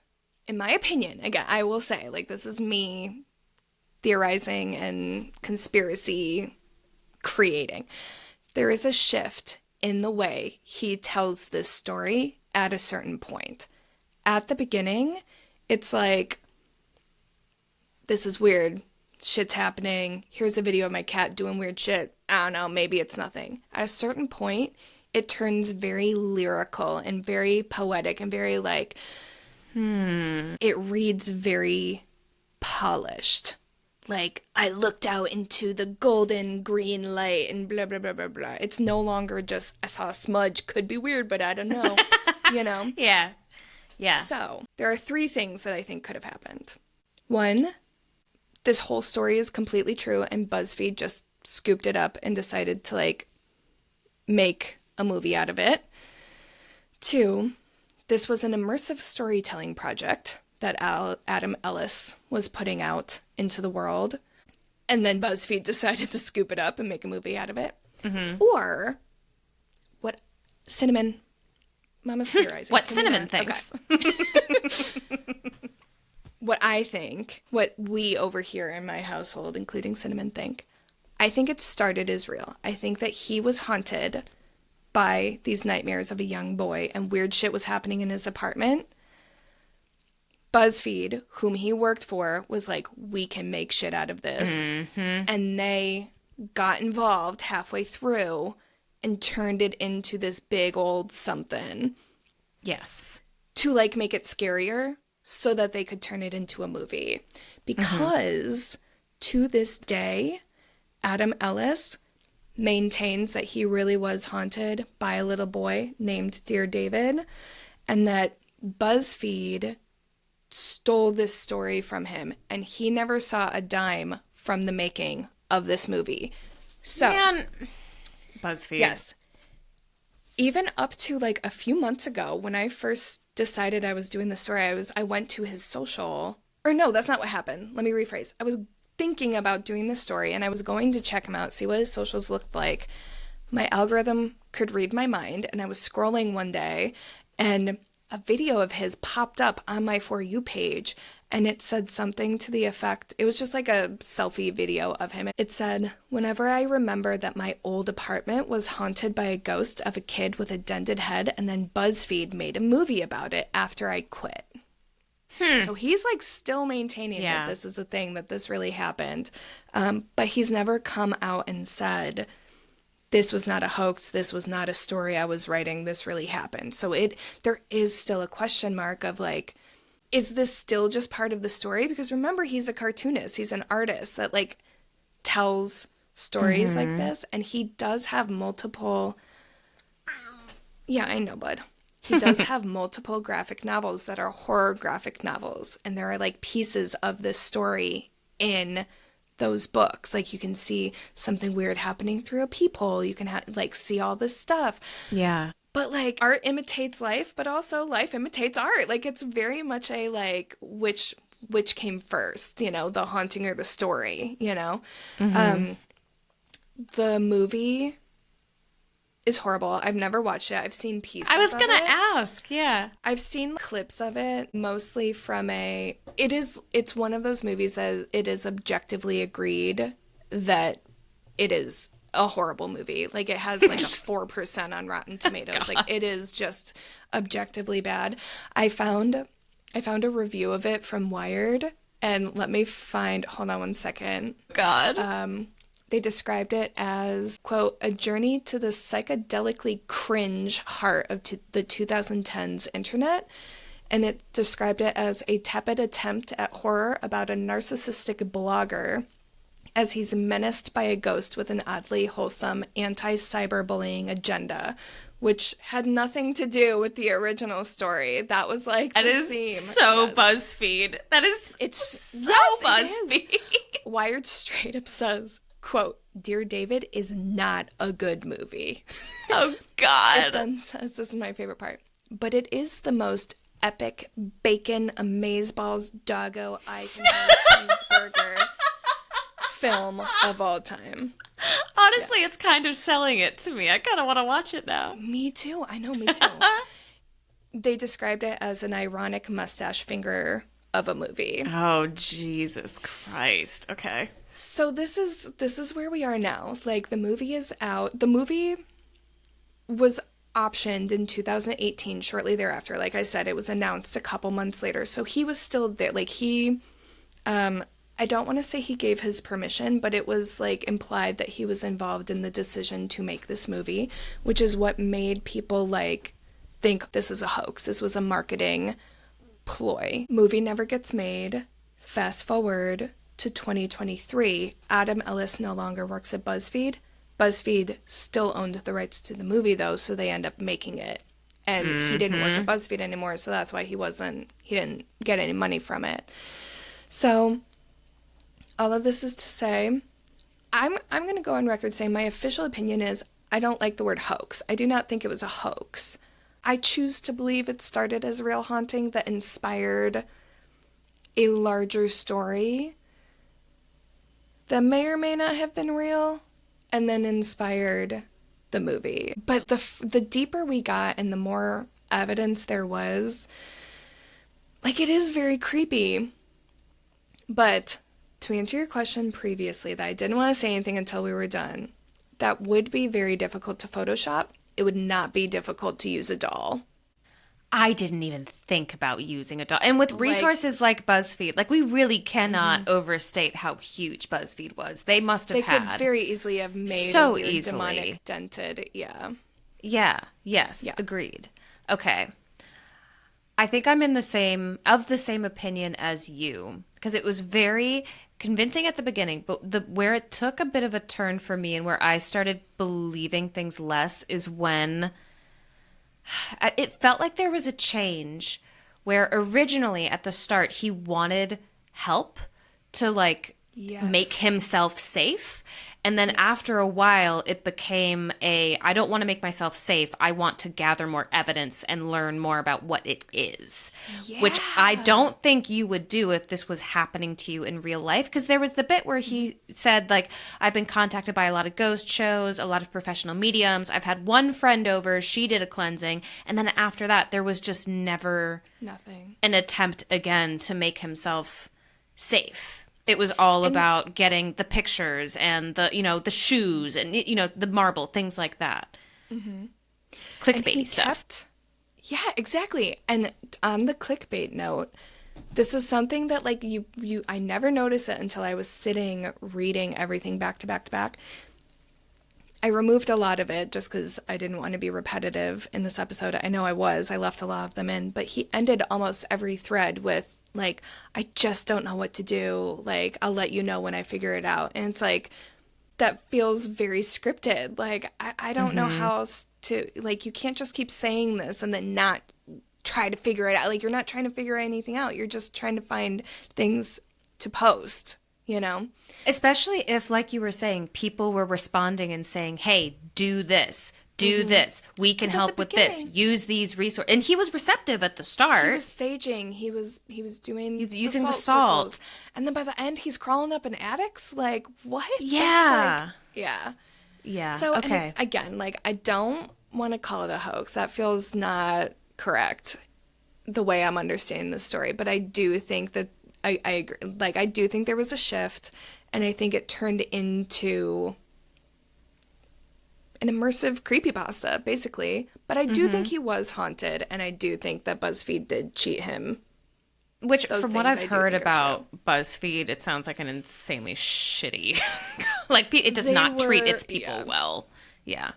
in my opinion. Again, I will say, like, this is me theorizing and conspiracy creating. There is a shift in the way he tells this story at a certain point. At the beginning, it's like, this is weird. Shit's happening. Here's a video of my cat doing weird shit. I don't know, maybe it's nothing. At a certain point, it turns very lyrical and very poetic and very like, it reads very polished. Like, I looked out into the golden green light and blah, blah, blah, blah, blah. It's no longer just, I saw a smudge. Could be weird, but I don't know. You know? Yeah. So, there are three things that I think could have happened. One, this whole story is completely true, and BuzzFeed just scooped it up and decided to, like, make a movie out of it. Two, this was an immersive storytelling project that Adam Ellis was putting out into the world, and then BuzzFeed decided to scoop it up and make a movie out of it. Mm-hmm. Or, what Cinnamon, Mama's theorizing. What Cinnamon thinks. Okay. What I think, what we over here in my household, including Cinnamon, think, I think it started as real. I think that he was haunted by these nightmares of a young boy and weird shit was happening in his apartment. BuzzFeed, whom he worked for, was like, we can make shit out of this. Mm-hmm. And they got involved halfway through and turned it into this big old something. Yes. To, like, make it scarier so that they could turn it into a movie. Because to this day, Adam Ellis maintains that he really was haunted by a little boy named Dear David, and that BuzzFeed stole this story from him, and he never saw a dime from the making of this movie. So, man, BuzzFeed. Yes. Even up to, like, a few months ago, when I first decided I was doing the story, I went to his social. Or no, that's not what happened. Let me rephrase. I was thinking about doing the story, and I was going to check him out, see what his socials looked like. My algorithm could read my mind, and I was scrolling one day, and a video of his popped up on my For You page, and it said something to the effect, it was just like a selfie video of him. It said, whenever I remember that my old apartment was haunted by a ghost of a kid with a dented head, and then BuzzFeed made a movie about it after I quit. So he's, like, still maintaining that this is a thing, that this really happened. But he's never come out and said, this was not a hoax, this was not a story I was writing, this really happened. So there is still a question mark of, like, is this still just part of the story? Because remember, he's a cartoonist. He's an artist that, like, tells stories like this. And he does have multiple... Yeah, I know, bud. He does have multiple graphic novels that are horror graphic novels. And there are, like, pieces of this story in those books. Like, you can see something weird happening through a peephole. You can, like, see all this stuff. Yeah. But, like, art imitates life, but also life imitates art. Like, it's very much a, like, which came first, you know, the haunting or the story, you know? The movie is horrible. I've never watched it. I've seen pieces I was of gonna it. ask, yeah. I've seen clips of it, mostly from it's one of those movies that it is objectively agreed that it is a horrible movie. Like, it has like a 4% on Rotten Tomatoes. Like, it is just objectively bad. I found a review of it from Wired, and hold on one second. God. They described it as, quote, a journey to the psychedelically cringe heart of the 2010s internet. And it described it as a tepid attempt at horror about a narcissistic blogger as he's menaced by a ghost with an oddly wholesome anti-cyberbullying agenda, which had nothing to do with the original story. That was like That the is theme. so Yes. BuzzFeed. It's so Yes, it BuzzFeed. Wired straight up says, quote, Dear David is not a good movie. Oh, It God. then says, this is my favorite part, but it is the most epic bacon amazeballs doggo I can have cheeseburger film of all time. Honestly, it's kind of selling it to me. I kind of want to watch it now. Me too. I know, me too. They described it as an ironic mustache finger of a movie. Oh, Jesus Christ. Okay. So this is where we are now. Like, the movie is out. The movie was optioned in 2018, shortly thereafter. Like I said, it was announced a couple months later. So he was still there. Like, I don't want to say he gave his permission, but it was like implied that he was involved in the decision to make this movie, which is what made people like think this is a hoax. This was a marketing ploy. Movie never gets made. Fast forward to 2023. Adam Ellis no longer works at BuzzFeed. BuzzFeed still owned the rights to the movie though, so they end up making it. And he didn't work at BuzzFeed anymore, so that's why he didn't get any money from it. So all of this is to say, I'm going to go on record saying my official opinion is I don't like the word hoax. I do not think it was a hoax. I choose to believe it started as a real haunting that inspired a larger story that may or may not have been real and then inspired the movie. But the deeper we got and the more evidence there was, like, it is very creepy. But to answer your question previously, that I didn't want to say anything until we were done, that would be very difficult to Photoshop. It would not be difficult to use a doll. I didn't even think about using a doll. And with resources like BuzzFeed, like, we really cannot overstate how huge BuzzFeed was. They must have They had. could very easily have made So a weird easily. demonic dented, yeah. Yeah. Yes. Yeah. Agreed. Okay. I think I'm in the same opinion as you, because it was very convincing at the beginning, but where it took a bit of a turn for me and where I started believing things less is when it felt like there was a change where originally at the start he wanted help to like Yes. make himself safe. And then after a while, it became I don't want to make myself safe. I want to gather more evidence and learn more about what it is. Which I don't think you would do if this was happening to you in real life. Because there was the bit where he said, like, I've been contacted by a lot of ghost shows, a lot of professional mediums. I've had one friend over. She did a cleansing. And then after that, there was just never Nothing. an attempt again to make himself safe. It was all about getting the pictures and the shoes and, the marble, things like that. Mm-hmm. Clickbaity stuff. Yeah, exactly. And on the clickbait note, this is something that, like, I never noticed it until I was sitting reading everything back to back to back. I removed a lot of it just because I didn't want to be repetitive in this episode. I know I left a lot of them in, but he ended almost every thread with, like, I just don't know what to do. Like, I'll let you know when I figure it out. And it's like, that feels very scripted. Like, I don't know how else to, like, you can't just keep saying this and then not try to figure it out. Like, you're not trying to figure anything out. You're just trying to find things to post, Especially if, like you were saying, people were responding and saying, hey, do this, do this. We can help with this. Use these resources. And he was receptive at the start. He was saging. He was doing using the salt. salt. And then by the end, he's crawling up in attics. Like, what? Yeah. Yeah. Yeah. So, okay. Again, like, I don't want to call it a hoax. That feels not correct the way I'm understanding this story. But I do think that I agree. Like, I do think there was a shift, and I think it turned into an immersive creepypasta, basically. But I do think he was haunted, and I do think that BuzzFeed did cheat him. Which, from what I've heard about BuzzFeed, it sounds like an insanely shitty... like, it does not treat its people well. Yeah.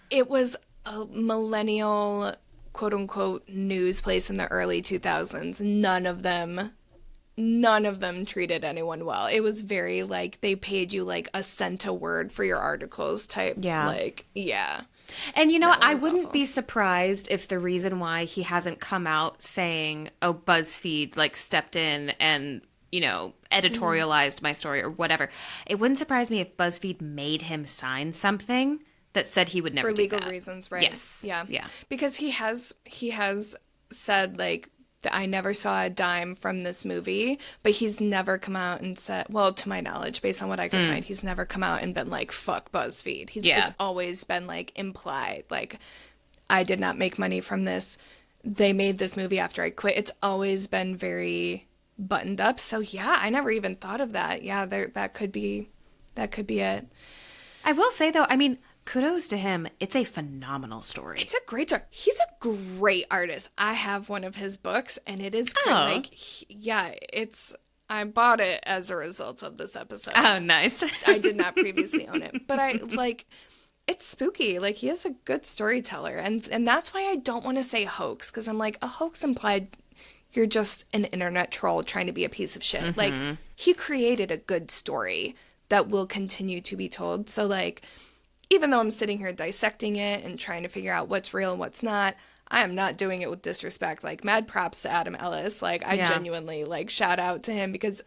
It was a millennial, quote-unquote, news place in the early 2000s. None of them treated anyone well. It was very, like, they paid you, like, a cent a word for your articles type. Yeah. Like, yeah. And, you know, I wouldn't be surprised if the reason why he hasn't come out saying, oh, BuzzFeed, like, stepped in and, you know, editorialized my story or whatever. It wouldn't surprise me if BuzzFeed made him sign something that said he would never do that. For legal reasons, right? Yes. Yeah. Yeah. Because he has said, like, that I never saw a dime from this movie, but he's never come out and said, well, to my knowledge, based on what I could find, he's never come out and been like, fuck BuzzFeed. It's always been, like, implied, like, I did not make money from this. They made this movie after I quit. It's always been very buttoned up. So, yeah, I never even thought of that. Yeah, that could be it. I will say, though, I mean, kudos to him. It's a phenomenal story. It's a great story. He's a great artist. I have one of his books, and it is great. I bought it as a result of this episode. Oh, nice. I did not previously own it, but it's spooky. Like, he is a good storyteller, and that's why I don't want to say hoax, because I'm like, a hoax implied you're just an internet troll trying to be a piece of shit. Mm-hmm. Like, he created a good story that will continue to be told. So, like, even though I'm sitting here dissecting it and trying to figure out what's real and what's not, I am not doing it with disrespect. Like, mad props to Adam Ellis. Like, I genuinely, like, shout out to him, because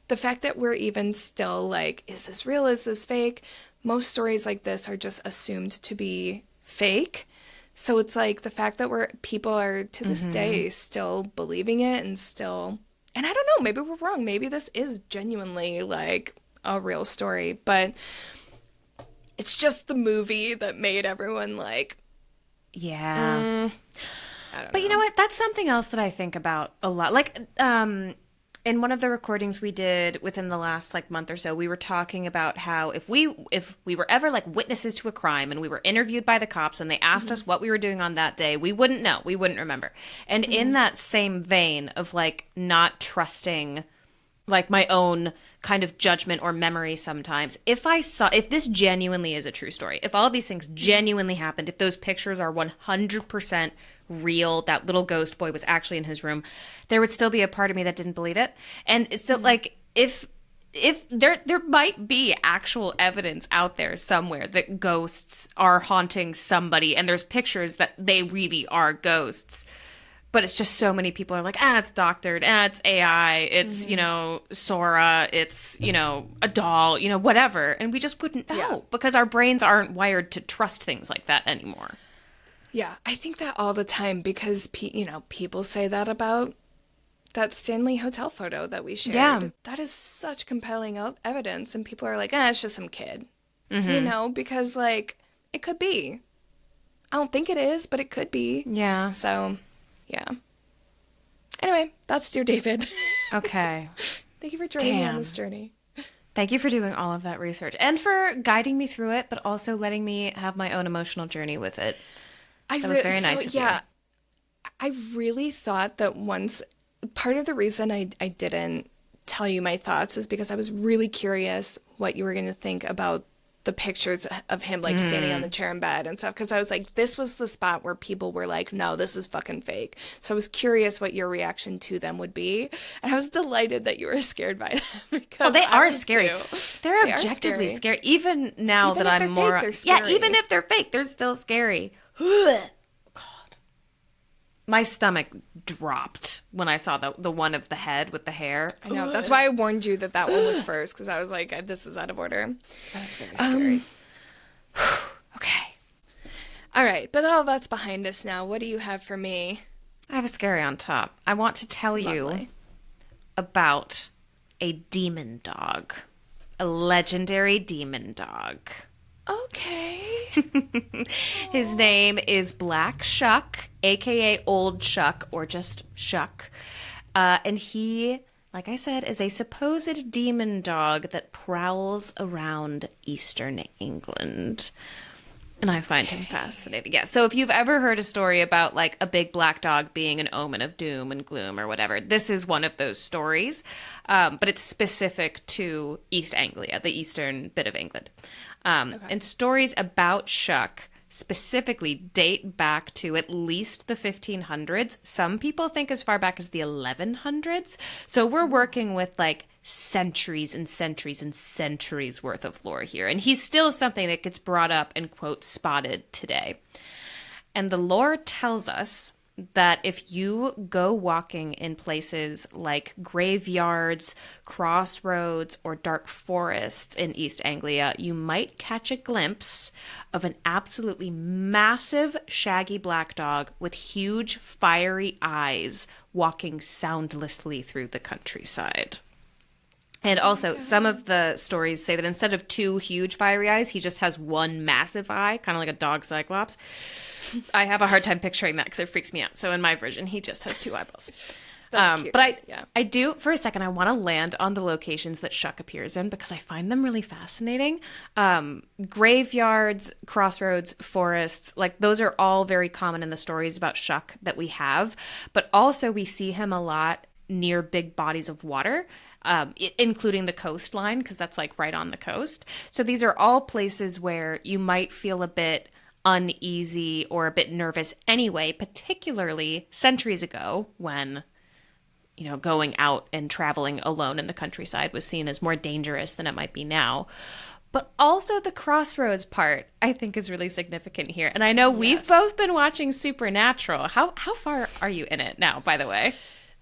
the fact that we're even still like, is this real? Is this fake? Most stories like this are just assumed to be fake. So it's like the fact that people are to this day still believing it and I don't know, maybe we're wrong. Maybe this is genuinely like a real story, but it's just the movie that made everyone like, yeah. I don't know. But you know what? That's something else that I think about a lot. Like, in one of the recordings we did within the last like month or so, we were talking about how if we were ever like witnesses to a crime and we were interviewed by the cops and they asked us what we were doing on that day, we wouldn't know. We wouldn't remember. And in that same vein of like not trusting like my own kind of judgment or memory sometimes, if this genuinely is a true story, if all of these things genuinely happened, if those pictures are 100% real, that little ghost boy was actually in his room, there would still be a part of me that didn't believe it. And it's still like, if there might be actual evidence out there somewhere that ghosts are haunting somebody and there's pictures that they really are ghosts, but it's just so many people are like, it's doctored, it's AI, it's, you know, Sora, it's, you know, a doll, you know, whatever. And we just wouldn't know because our brains aren't wired to trust things like that anymore. Yeah, I think that all the time because, people say that about that Stanley Hotel photo that we shared. Yeah. That is such compelling evidence. And people are like, it's just some kid. You know, because, like, it could be. I don't think it is, but it could be. Yeah. So, yeah. Anyway, that's Dear David. Okay. Thank you for joining me on this journey. Thank you for doing all of that research and for guiding me through it, but also letting me have my own emotional journey with it. That was very nice of you. Yeah, I really thought that part of the reason I didn't tell you my thoughts is because I was really curious what you were going to think about the pictures of him like standing on the chair in bed and stuff. Because I was like, this was the spot where people were like, no, this is fucking fake. So I was curious what your reaction to them would be. And I was delighted that you were scared by them. Because they are scary. They're objectively scary. Even now that I'm more... Fake, they're scary. Yeah, even if they're fake, they're still scary. God. My stomach dropped when I saw the one of the head with the hair. I know. That's why I warned you that one was first, because I was like, this is out of order. That was very scary. Okay. All right, but all that's behind us now. What do you have for me? I have a scary on top. I want to tell you Lovely. about a demon dog, a legendary demon dog. Okay. His name is Black Shuck, aka Old Shuck, or just Shuck. And he, like I said, is a supposed demon dog that prowls around Eastern England. And I find him fascinating. Yeah. So if you've ever heard a story about like a big black dog being an omen of doom and gloom or whatever, this is one of those stories. But it's specific to East Anglia, the eastern bit of England. And stories about Shuck specifically date back to at least the 1500s. Some people think as far back as the 1100s. So we're working with like centuries and centuries and centuries worth of lore here. And he's still something that gets brought up and, quote, spotted today. And the lore tells us that if you go walking in places like graveyards, crossroads, or dark forests in East Anglia, you might catch a glimpse of an absolutely massive, shaggy black dog with huge, fiery eyes walking soundlessly through the countryside. And also, some of the stories say that instead of two huge fiery eyes, he just has one massive eye, kind of like a dog cyclops. I have a hard time picturing that because it freaks me out. So in my version, he just has two eyeballs. That's cute. But I do, for a second, I want to land on the locations that Shuck appears in because I find them really fascinating. Graveyards, crossroads, forests, like those are all very common in the stories about Shuck that we have. But also we see him a lot near big bodies of water. Including the coastline, because that's like right on the coast. So these are all places where you might feel a bit uneasy or a bit nervous anyway, particularly centuries ago when, you know, going out and traveling alone in the countryside was seen as more dangerous than it might be now. But also the crossroads part, I think, is really significant here. And I know we've both been watching Supernatural. How far are you in it now, by the way?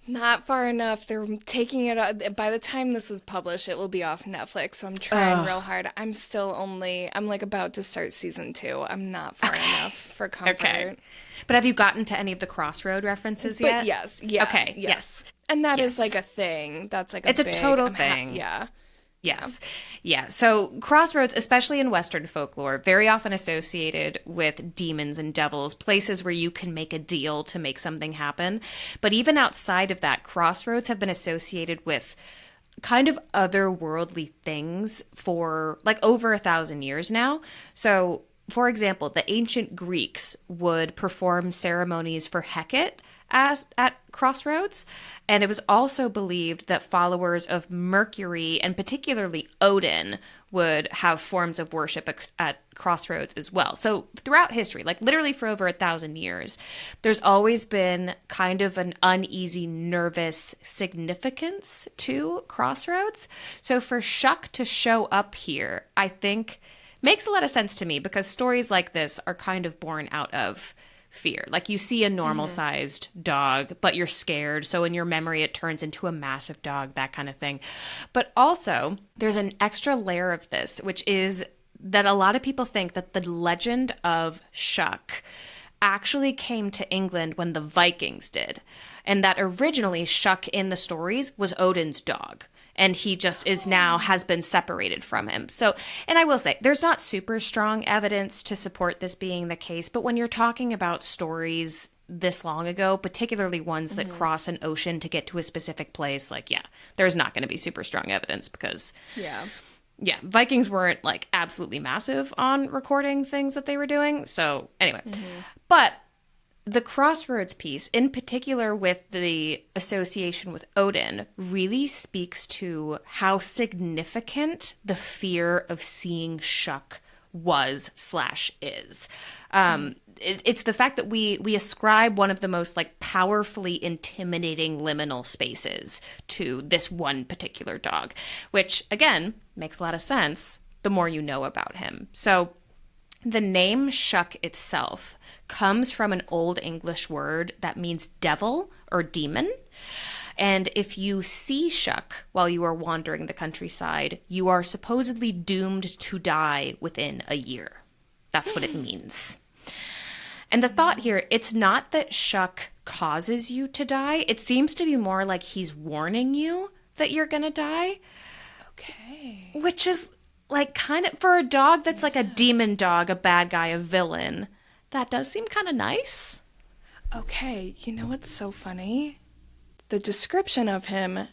Not far enough. They're taking it out. By the time this is published, it will be off Netflix. So I'm trying real hard. I'm like about to start season 2. I'm not far enough for comfort. Okay. But have you gotten to any of the crossroad references yet? Yes. Yeah. Okay. Yes. And that is like a thing. That's like it's a total thing. Yeah. Yes. Yeah. So crossroads, especially in Western folklore, very often associated with demons and devils, places where you can make a deal to make something happen. But even outside of that, crossroads have been associated with kind of otherworldly things for like over 1,000 years now. So, for example, the ancient Greeks would perform ceremonies for Hecate at crossroads, and it was also believed that followers of Mercury and particularly Odin would have forms of worship at crossroads as well. So throughout history, like literally for over 1,000 years, there's always been kind of an uneasy, nervous significance to crossroads. So for Shuck to show up here, I think makes a lot of sense to me because stories like this are kind of born out of fear. Like you see a normal sized dog, but you're scared. So in your memory, it turns into a massive dog, that kind of thing. But also there's an extra layer of this, which is that a lot of people think that the legend of Shuck actually came to England when the Vikings did. And that originally Shuck in the stories was Odin's dog. And he just has been separated from him. So, and I will say, there's not super strong evidence to support this being the case. But when you're talking about stories this long ago, particularly ones that cross an ocean to get to a specific place, like, there's not going to be super strong evidence because, Vikings weren't like absolutely massive on recording things that they were doing. So anyway, but the crossroads piece, in particular with the association with Odin, really speaks to how significant the fear of seeing Shuck was/is. It's the fact that we ascribe one of the most like powerfully intimidating liminal spaces to this one particular dog, which again makes a lot of sense the more you know about him. So the name Shuck itself comes from an Old English word that means devil or demon. And if you see Shuck while you are wandering the countryside, you are supposedly doomed to die within a year. That's what it means. And the thought here, it's not that Shuck causes you to die. It seems to be more like he's warning you that you're going to die. Okay. Which is like kind of, for a dog that's like a demon dog, a bad guy, a villain, that does seem kind of nice. Okay, you know what's so funny? The description of him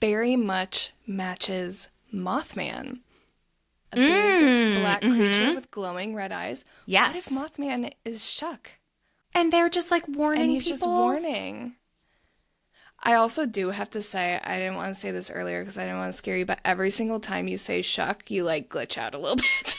very much matches Mothman. A big black creature with glowing red eyes. Yes. What if Mothman is Shuck? And they're just like warning And he's people. just warning. I also do have to say, I didn't want to say this earlier because I didn't want to scare you, but every single time you say Shuck, you like glitch out a little bit.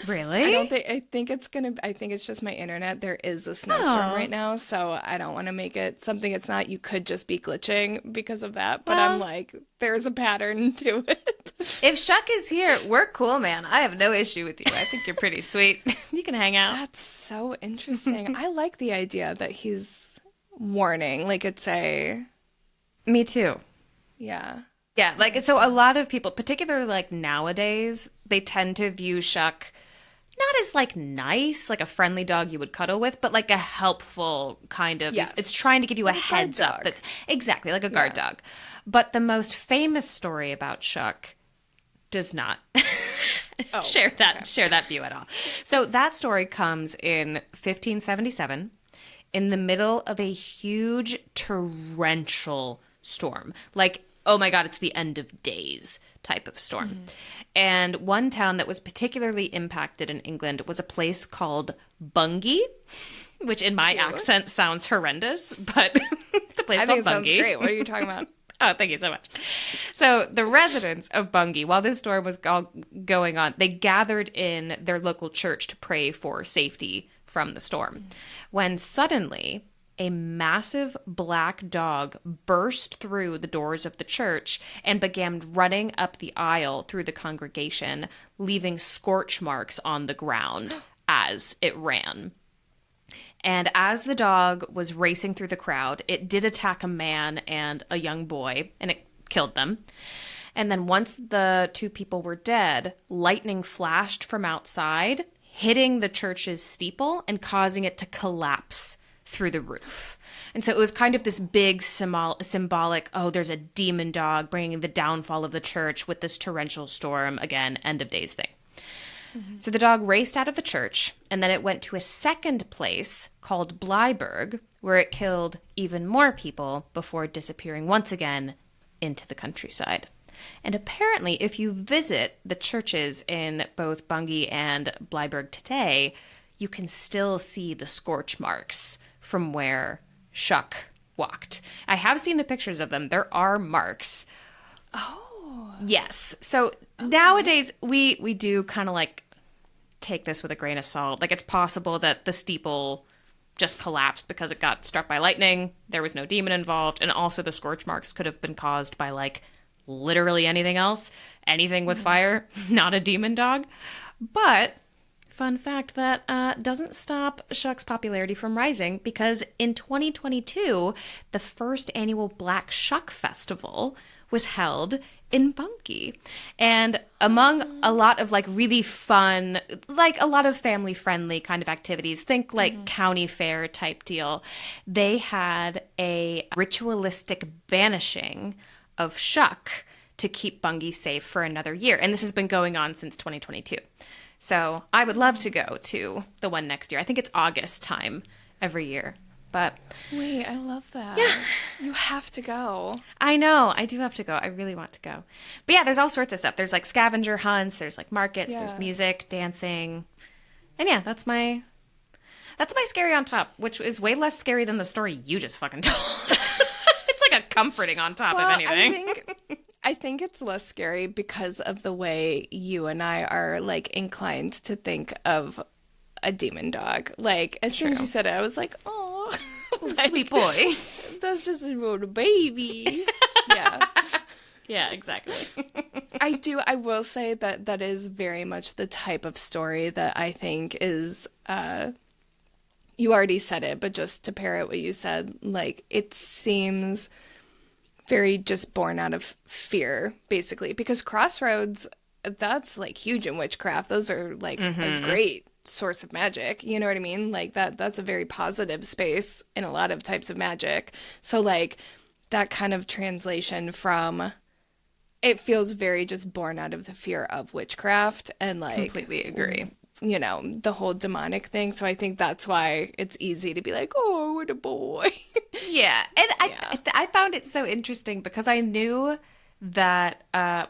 Really? I think it's just my internet. There is a snowstorm right now, so I don't want to make it something it's not. You could just be glitching because of that, but I'm like, there's a pattern to it. If Shuck is here, we're cool, man. I have no issue with you. I think you're pretty sweet. You can hang out. That's so interesting. I like the idea that he's warning, like it's a... Me too. Yeah. Yeah, like, so a lot of people, particularly like nowadays, they tend to view Shuck not as like nice, like a friendly dog you would cuddle with, but like a helpful kind of, Yes. it's trying to give you Like a a heads guard up. dog. That's exactly like a guard dog. But the most famous story about Shuck does not share that view at all. So that story comes in 1577 in the middle of a huge torrential storm. Like, oh my God, it's the end of days type of storm. And one town that was particularly impacted in England was a place called Bungay, which in my accent sounds horrendous, but it's a place I called think it sounds Bungay. great. What are you talking about? Oh, thank you so much. So the residents of Bungay, while this storm was all going on, they gathered in their local church to pray for safety from the storm. When suddenly a massive black dog burst through the doors of the church and began running up the aisle through the congregation, leaving scorch marks on the ground as it ran. And as the dog was racing through the crowd, it did attack a man and a young boy, and it killed them. And then once the two people were dead, lightning flashed from outside, hitting the church's steeple and causing it to collapse through the roof. And so it was kind of this big symbolic, oh, there's a demon dog bringing the downfall of the church with this torrential storm, again, end of days thing. So the dog raced out of the church, and then it went to a second place called Blyberg, where it killed even more people before disappearing once again into the countryside. And apparently, if you visit the churches in both Bungay and Blyberg today, you can still see the scorch marks from where Shuck walked. I have seen the pictures of them. There are marks. Oh. Yes. So nowadays, we do kind of like take this with a grain of salt. Like, it's possible that the steeple just collapsed because it got struck by lightning. There was no demon involved. And also the scorch marks could have been caused by like literally anything else. Anything with fire, not a demon dog. But fun fact that doesn't stop Shuck's popularity from rising, because in 2022, the first annual Black Shuck Festival was held in Bungay. And among a lot of like really fun, like a lot of family friendly kind of activities, think like county fair type deal, they had a ritualistic banishing of Shuck to keep Bungay safe for another year. And this has been going on since 2022. So I would love to go to the one next year. I think it's August time every year. But Wait, I love that. Yeah. You have to go. I know, I do have to go. I really want to go. But yeah, there's all sorts of stuff. There's like scavenger hunts, there's like markets, there's Yeah. music, dancing. And yeah, that's my scary on top, which is way less scary than the story you just fucking told. It's like a comforting on top, Well, if anything. I think it's less scary because of the way you and I are like inclined to think of a demon dog. Like as soon as True. you said it, I was like, oh, Sweet boy. that's just a little baby. Yeah. Yeah, exactly. I will say that that is very much the type of story that I think is, you already said it, but just to parrot what you said, like, it seems very just born out of fear, basically. Because crossroads, that's, like, huge in witchcraft. Those are, like, a great source of magic. You know what I mean? Like that's a very positive space in a lot of types of magic. So like that kind of translation from it feels very just born out of the fear of witchcraft and like Completely agree. You know, the whole demonic thing. So I think that's why it's easy to be like, oh, what a boy. Yeah. And Yeah. I found it so interesting because I knew that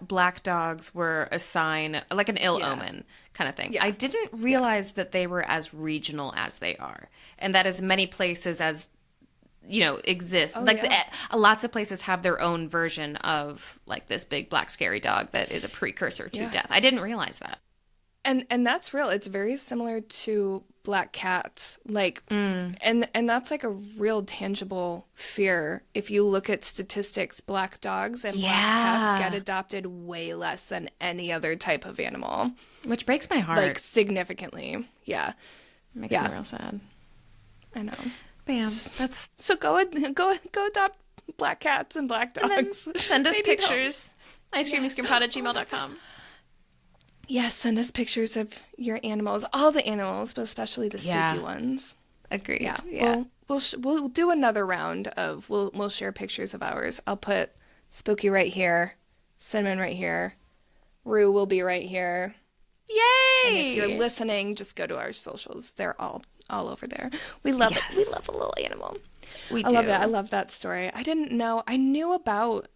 black dogs were a sign, like an ill Yeah. omen kind of thing. Yeah. I didn't realize that they were as regional as they are, and that as many places as exist. Like yeah. lots of places have their own version of like this big black scary dog that is a precursor to Yeah. death. I didn't realize that. And that's real. It's very similar to black cats. Like and that's like a real tangible fear. If you look at statistics, black dogs and black cats get adopted way less than any other type of animal. Which breaks my heart. Like significantly. Yeah. Makes me real sad. I know. Bam. That's So go adopt black cats and black dogs. and then send us They need pictures. icecreamyscreampod@gmail.com. Yes, send us pictures of your animals, all the animals, but especially the spooky ones. Agreed. Yeah. We'll do another round of we'll share pictures of ours. I'll put Spooky right here, Cinnamon right here, Rue will be right here. Yay! And if you're listening, just go to our socials. They're all over there. We love it. We love a little animal. We I do. love it. I love that story. I didn't know. I knew about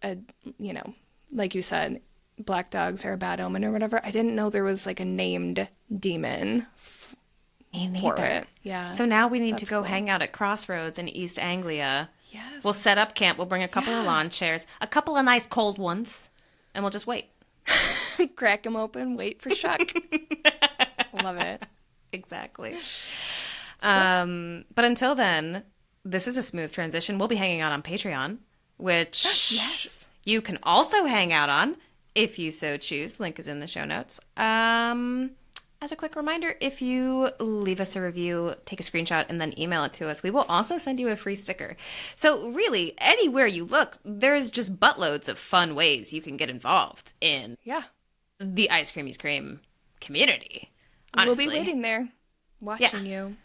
like you said, black dogs are a bad omen or whatever. I didn't know there was like a named demon for it. Yeah. So now we need to That's go cool. hang out at Crossroads in East Anglia. Yes. We'll set up camp. We'll bring a couple of lawn chairs, a couple of nice cold ones, and we'll just wait. Crack them open, wait for Shuck. Love it. Exactly. But until then, this is a smooth transition. We'll be hanging out on Patreon, which Yes. you can also hang out on if you so choose. Link is in the show notes. As a quick reminder, if you leave us a review, take a screenshot, and then email it to us, we will also send you a free sticker. So really, anywhere you look, there's just buttloads of fun ways you can get involved in Yeah. the Ice Cream community. Honestly. We'll be waiting there, watching you.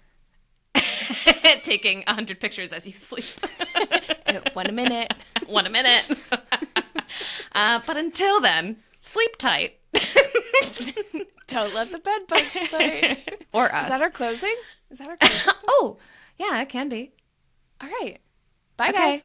Taking 100 pictures as you sleep. 1 minute. One a minute. But until then, sleep tight. Don't let the bed bugs bite. Or us. Is that our closing? Is that our closing? Oh, yeah, it can be. All right. Bye, Okay. guys.